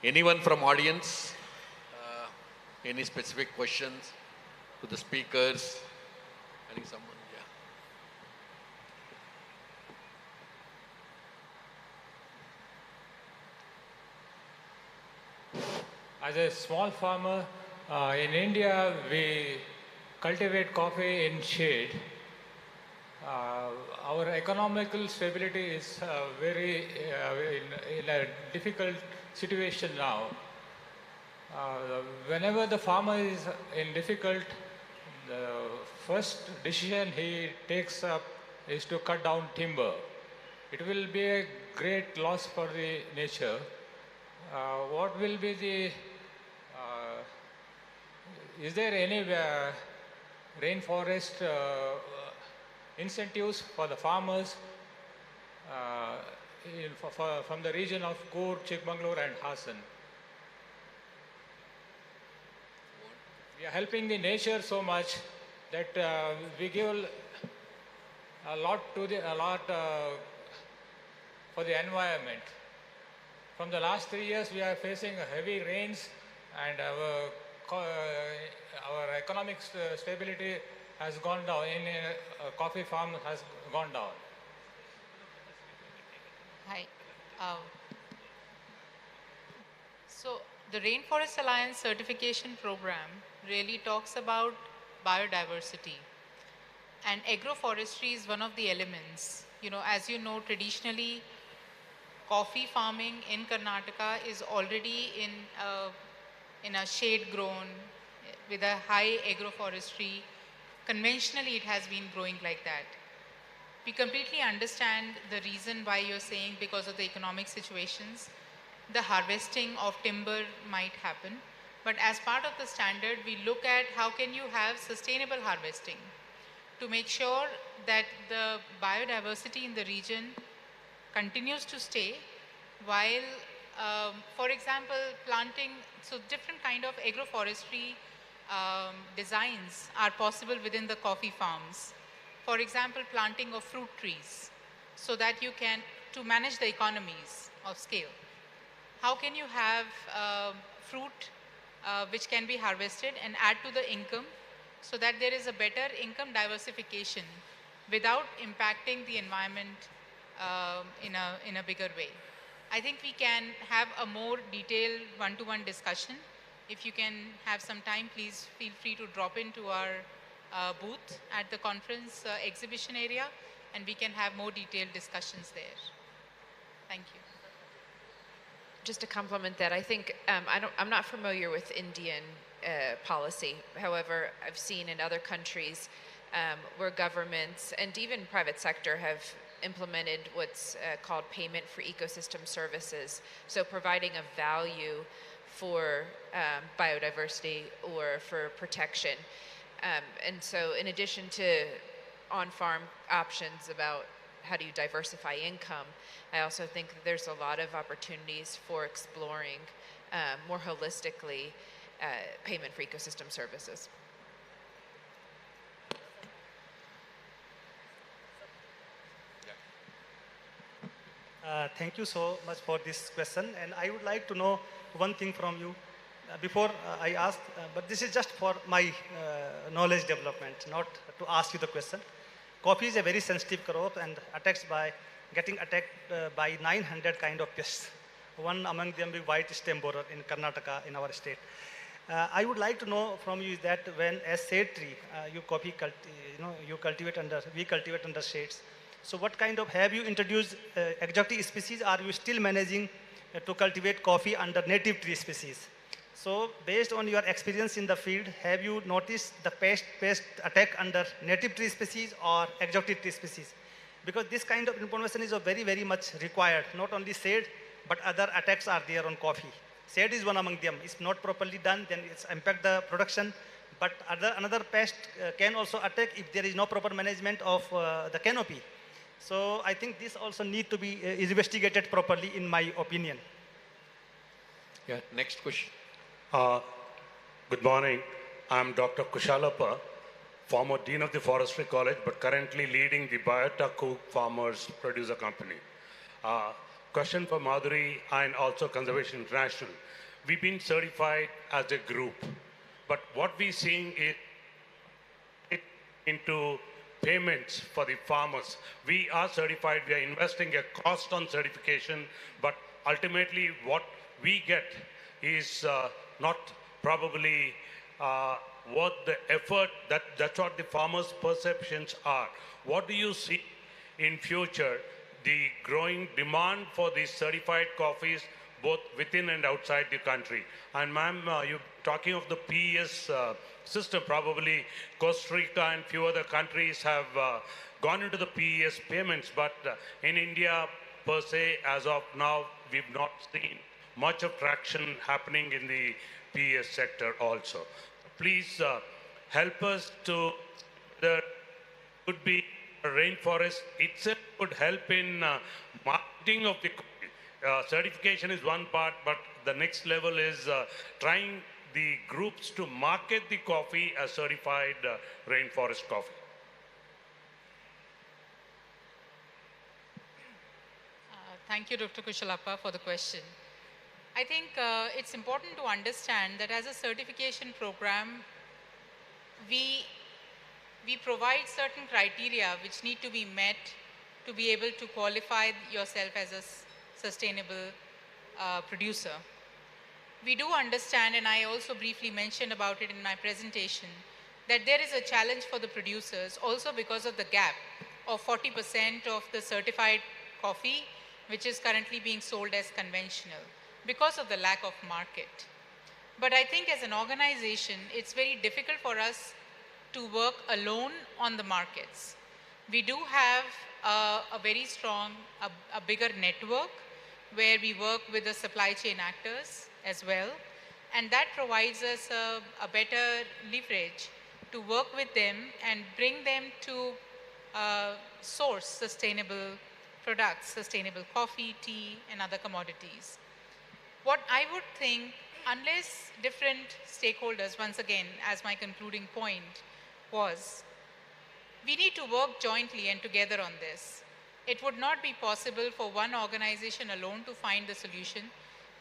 Anyone from audience? Any specific questions to the speakers? I think someone, yeah. As a small farmer, in India, we cultivate coffee in shade. Our economical stability is very in a difficult situation now. Whenever the farmer is in difficult, the first decision he takes up is to cut down timber. It will be a great loss for the nature. What will be the, is there any rainforest incentives for the farmers from the region of Coorg, Chikmagalur and Hassan? We are helping the nature so much that we give a lot for the environment. From the last 3 years, we are facing heavy rains, and our economic stability has gone down. In coffee farm has gone down. Hi. So the Rainforest Alliance certification program really talks about biodiversity, and agroforestry is one of the elements. You know, as you know, traditionally coffee farming in Karnataka is already in a shade grown with a high agroforestry. Conventionally, it has been growing like that. We completely understand the reason why you're saying because of the economic situations, the harvesting of timber might happen. But as part of the standard, we look at how can you have sustainable harvesting to make sure that the biodiversity in the region continues to stay while, for example, planting, so different kind of agroforestry designs are possible within the coffee farms. For example, planting of fruit trees so that you can, to manage the economies of scale. How can you have fruit which can be harvested and add to the income so that there is a better income diversification without impacting the environment in a bigger way. I think we can have a more detailed one-to-one discussion. If you can have some time, please feel free to drop into our booth at the conference exhibition area, and we can have more detailed discussions there. Thank you. Just to complement that, I think I'm not familiar with Indian policy. However, I've seen in other countries where governments and even private sector have implemented what's called payment for ecosystem services. So providing a value for biodiversity or for protection. And so in addition to on-farm options about how do you diversify income, I also think that there's a lot of opportunities for exploring more holistically payment for ecosystem services. Thank you so much for this question, and I would like to know one thing from you before I ask, but this is just for my knowledge development, not to ask you the question. Coffee is a very sensitive crop and getting attacked by 900 kind of pests. One among them is white stem borer in Karnataka, in our state. I would like to know from you that when as shade tree, we cultivate under shades. So what kind of, have you introduced exotic species? Are you still managing to cultivate coffee under native tree species? So based on your experience in the field, have you noticed the pest attack under native tree species or exotic tree species? Because this kind of information is very, very much required. Not only shade, but other attacks are there on coffee. Shade is one among them. If not properly done, then it's impact the production. But another pest can also attack if there is no proper management of the canopy. So I think this also need to be investigated properly, in my opinion. Yeah, next question. Good morning. I'm Dr. Kushalappa, former Dean of the Forestry College, but currently leading the Biotaku Farmers Producer Company. Question for Madhuri and also Conservation International. We've been certified as a group, but what we're seeing is into payments for the farmers. We are certified, we are investing a cost on certification, but ultimately what we get is not probably worth the effort. That's what the farmers' perceptions are. What do you see in future, the growing demand for these certified coffees, both within and outside the country? And ma'am, you're talking of the PES system. Probably Costa Rica and few other countries have gone into the PES payments, but in India, per se, as of now, we've not seen much of traction happening in the PES sector also. Please help us to, there could be a rainforest itself could help in marketing of the coffee. Certification is one part, but the next level is trying the groups to market the coffee as certified rainforest coffee. Thank you, Dr. Kushalappa, for the question. I think it's important to understand that as a certification program, we provide certain criteria which need to be met to be able to qualify yourself as a sustainable producer. We do understand, and I also briefly mentioned about it in my presentation, that there is a challenge for the producers also because of the gap of 40% of the certified coffee which is currently being sold as conventional, because of the lack of market. But I think as an organization, it's very difficult for us to work alone on the markets. We do have a very strong, a bigger network where we work with the supply chain actors as well. And that provides us a better leverage to work with them and bring them to source sustainable products, sustainable coffee, tea, and other commodities. What I would think, unless different stakeholders, once again, as my concluding point was, we need to work jointly and together on this. It would not be possible for one organization alone to find the solution,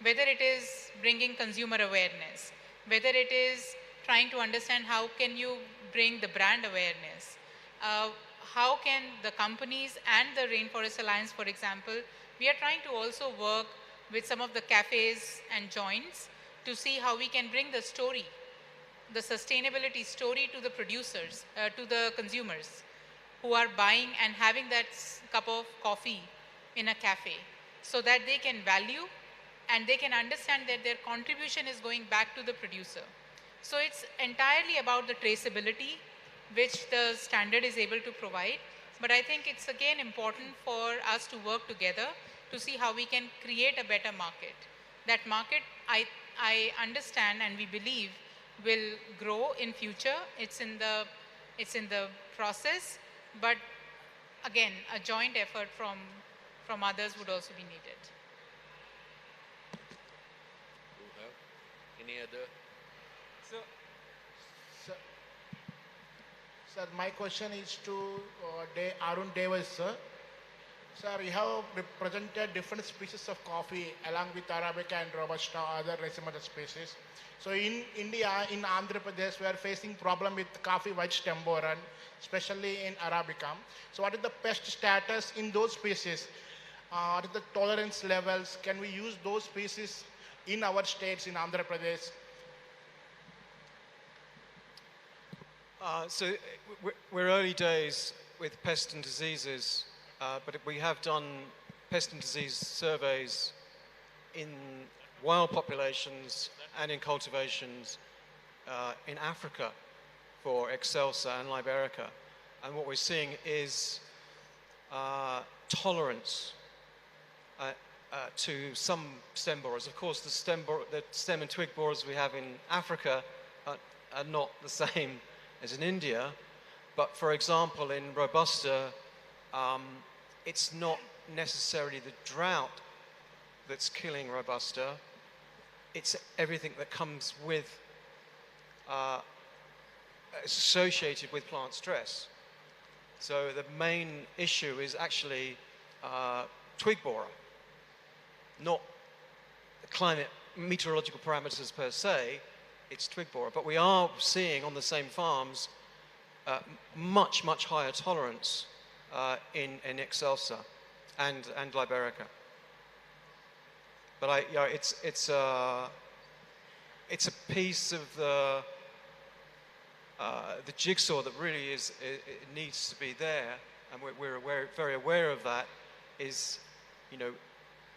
whether it is bringing consumer awareness, whether it is trying to understand how can you bring the brand awareness, how can the companies and the Rainforest Alliance, for example, we are trying to also work with some of the cafes and joints to see how we can bring the story, the sustainability story to the producers, to the consumers who are buying and having that cup of coffee in a cafe, so that they can value and they can understand that their contribution is going back to the producer. So it's entirely about the traceability which the standard is able to provide. But I think it's again important for us to work together to see how we can create a better market. That market, I understand and we believe will grow in future. It's in the process, but again, a joint effort from others would also be needed. Do you have any other? Sir, my question is to Arun Davis, sir. Sir, you have represented different species of coffee along with Arabica and Robusta, other resinous species. So in India, in Andhra Pradesh, we are facing problem with coffee white stem borer, especially in Arabica. So what is the pest status in those species? What is the tolerance levels? Can we use those species in our states in Andhra Pradesh? So we're early days with pest and diseases, but we have done pest and disease surveys in wild populations and in cultivations in Africa for Excelsa and Liberica. And what we're seeing is tolerance to some stem borers. Of course, the stem and twig borers we have in Africa are not the same as in India. But for example, in Robusta, it's not necessarily the drought that's killing Robusta. It's everything that comes with, associated with plant stress. So the main issue is actually twig borer, not climate meteorological parameters per se, it's twig borer. But we are seeing on the same farms much, much higher tolerance in Excelsa and Liberica. But it's a piece of the jigsaw that really it needs to be there, and we're very aware of that. Is, you know,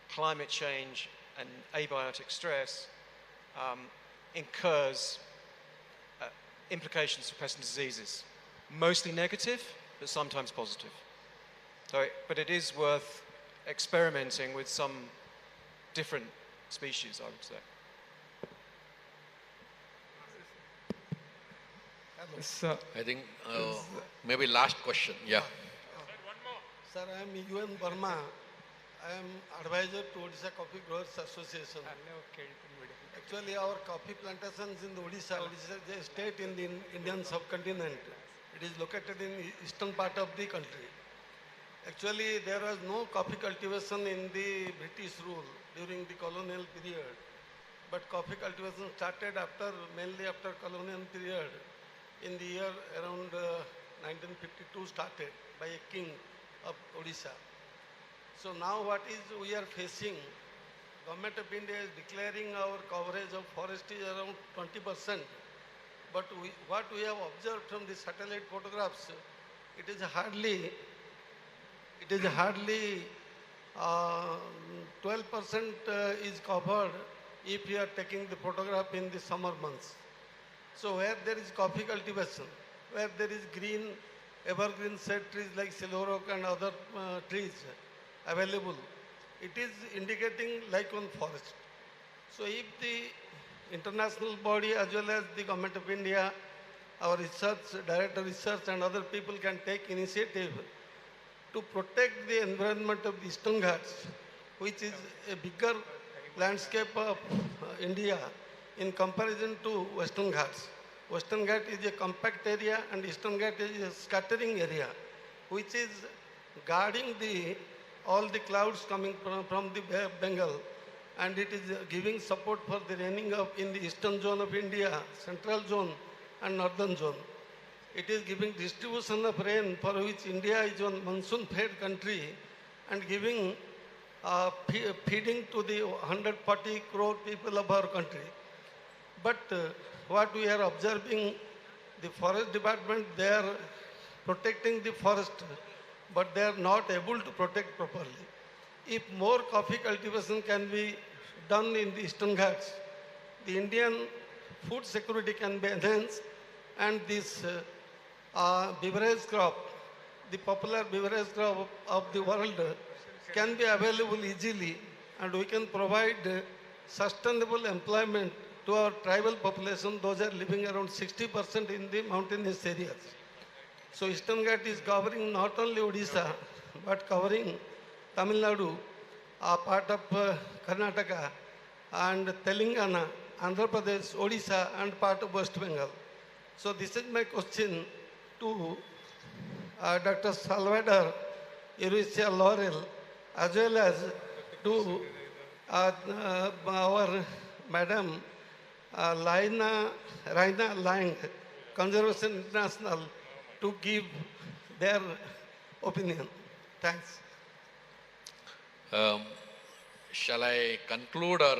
climate change and abiotic stress incurs implications for pests and diseases, mostly negative, but sometimes positive. So, but it is worth experimenting with some different species, I would say. I think maybe last question. Yeah. Sir, I am UN Burma. I am advisor to Odisha Coffee Growers Association. Actually, our coffee plantations in the Odisha is a state in the Indian subcontinent. It is located in the eastern part of the country. Actually, there was no coffee cultivation in the British rule during the colonial period. But coffee cultivation started mainly after colonial period. In the year around 1952 started by a king of Odisha. So now what is we are facing, Government of India is declaring our coverage of forest is around 20%. But what we have observed from the satellite photographs, it is hardly 12% is covered if you are taking the photograph in the summer months. So where there is coffee cultivation, where there is green, evergreen shade trees like silver oak and other trees available, it is indicating like on forest. So if the international body as well as the Government of India, our research, director research and other people can take initiative to protect the environment of the Eastern Ghats, which is a bigger landscape of India in comparison to Western Ghats. Western Ghat is a compact area and Eastern Ghat is a scattering area, which is guarding all the clouds coming from the Bengal, and it is giving support for the raining in the eastern zone of India, central zone and northern zone. It is giving distribution of rain for which India is one monsoon-fed country and giving feeding to the 140 crore people of our country. But what we are observing, the forest department, they are protecting the forest, but they are not able to protect properly. If more coffee cultivation can be done in the Eastern Ghats, the Indian food security can be enhanced, and this beverage crop, the popular beverage crop of the world, can be available easily, and we can provide sustainable employment to our tribal population. Those are living around 60% in the mountainous areas. So Eastern Ghat is covering not only Odisha, but covering Tamil Nadu, a part of Karnataka, and Telangana, Andhra Pradesh, Odisha, and part of West Bengal. So this is my question to Dr. Salvador Euricia Laurel, as well as to our Madam Raina Lang, Conservation International, to give their opinion. Thanks. Shall I conclude or?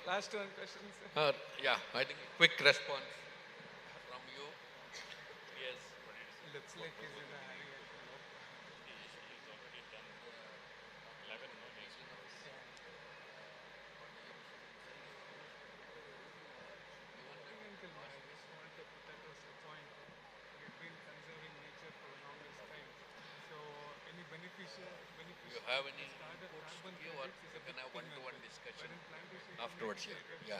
Last one question, sir. Yeah, I think quick response from you. Yes. Looks like he's in a hurry. You have any inputs to give, or you can have one-to-one discussion afterwards? Yeah.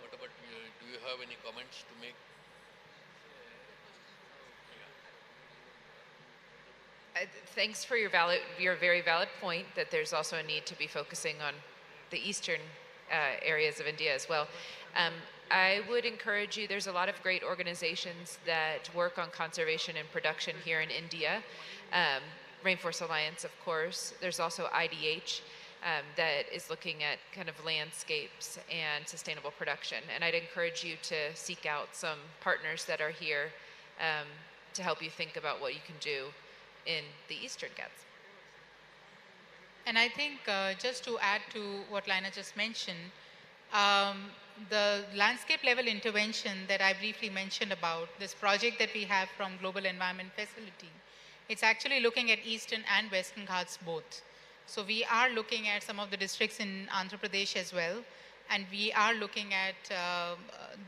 What about you? Do you have any comments to make? Thanks for your very valid point that there's also a need to be focusing on the eastern areas of India as well. I would encourage you, there's a lot of great organizations that work on conservation and production here in India. Rainforest Alliance, of course. There's also IDH that is looking at kind of landscapes and sustainable production. And I'd encourage you to seek out some partners that are here to help you think about what you can do in the Eastern Ghats. And I think just to add to what Lina just mentioned, the landscape level intervention that I briefly mentioned about, this project that we have from Global Environment Facility, it's actually looking at Eastern and Western Ghats both. So we are looking at some of the districts in Andhra Pradesh as well, and we are looking at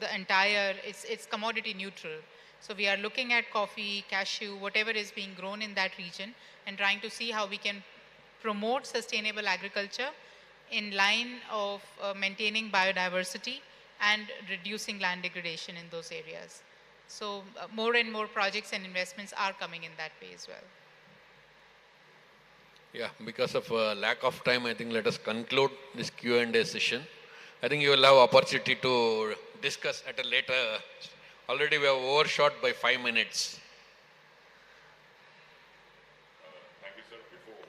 the entire, it's commodity neutral. So we are looking at coffee, cashew, whatever is being grown in that region, and trying to see how we can promote sustainable agriculture in line of maintaining biodiversity and reducing land degradation in those areas. So more and more projects and investments are coming in that way as well. Yeah, because of lack of time, I think let us conclude this Q&A session. I think you will have opportunity to discuss at a later. Already we have overshot by 5 minutes. Thank you, sir. Before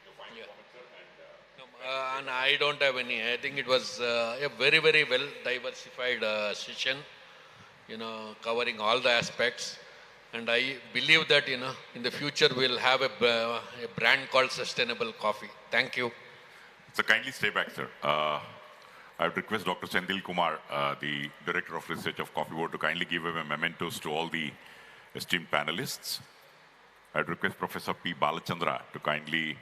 your final comments, sir, And I don't have any. I think it was a very, very well diversified session, covering all the aspects. And I believe that, in the future we'll have a brand called Sustainable Coffee. Thank you. So kindly stay back, sir. I would request Dr. Sendil Kumar, the Director of Research of Coffee Board, to kindly give a mementos to all the esteemed panelists. I would request Professor P. Balachandra to kindly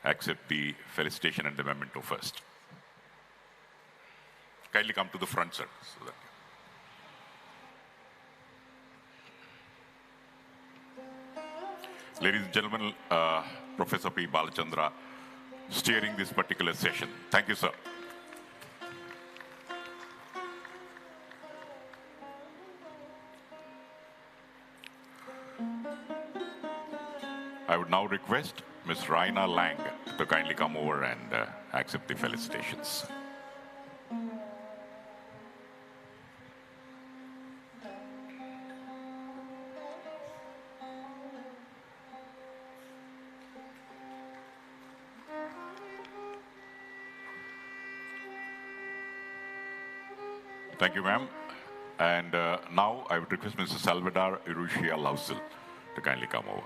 accept the felicitation and the memento first. Kindly come to the front, sir. So that Ladies and gentlemen, Professor P. Balachandra steering this particular session. Thank you, sir. I would now request Ms. Raina Lang to kindly come over and accept the felicitations. Thank you, ma'am. And now I would request Mr. Salvador Urrutia Lausil to kindly come over.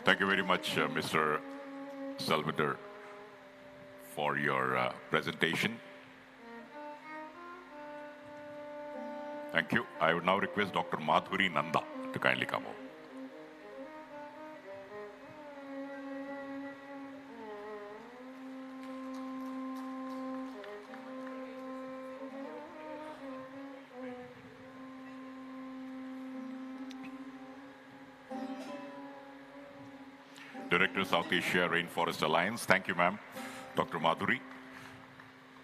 Thank you very much, Mr. Salvador, for your presentation. Thank you. I would now request Dr. Madhuri Nanda to kindly come over. Director, South Asia Rainforest Alliance. Thank you, ma'am. Dr. Madhuri.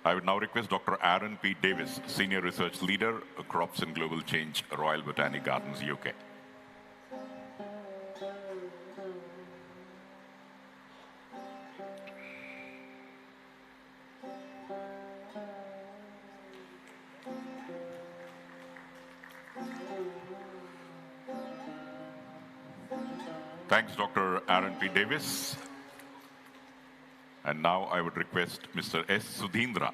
I would now request Dr. Aaron P. Davis, Senior Research Leader, Crops and Global Change, Royal Botanic Gardens, UK. Thanks, Dr. Aaron P. Davis. And now I would request Mr. S. Sudhindra,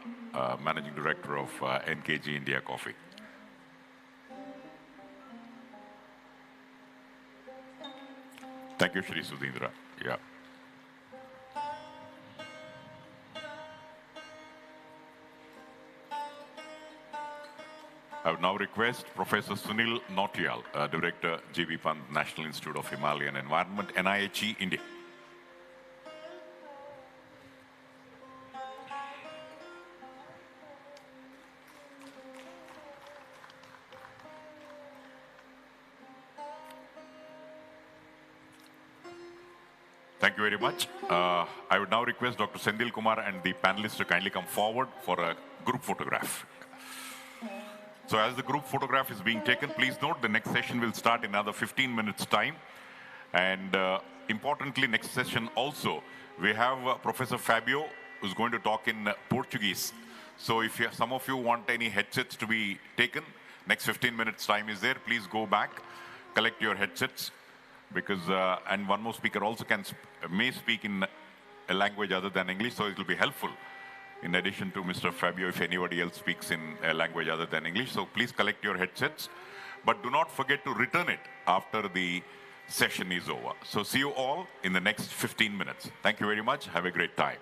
Managing Director of NKG India Coffee. Thank you, Shri Sudhindra. Yeah. I would now request Professor Sunil Nautiyal, Director, G.B. Pant, National Institute of Himalayan Environment, NIHE, India. Thank you very much. I would now request Dr. Sendil Kumar and the panelists to kindly come forward for a group photograph. So as the group photograph is being taken, please note the next session will start in another 15 minutes time. And importantly, next session also, we have Professor Fabio who's going to talk in Portuguese. So if some of you want any headsets to be taken, next 15 minutes time is there. Please go back, collect your headsets, because and one more speaker also may speak in a language other than English, so it will be helpful. In addition to Mr. Fabio, if anybody else speaks in a language other than English, so please collect your headsets, but do not forget to return it after the session is over. So see you all in the next 15 minutes. Thank you very much. Have a great time.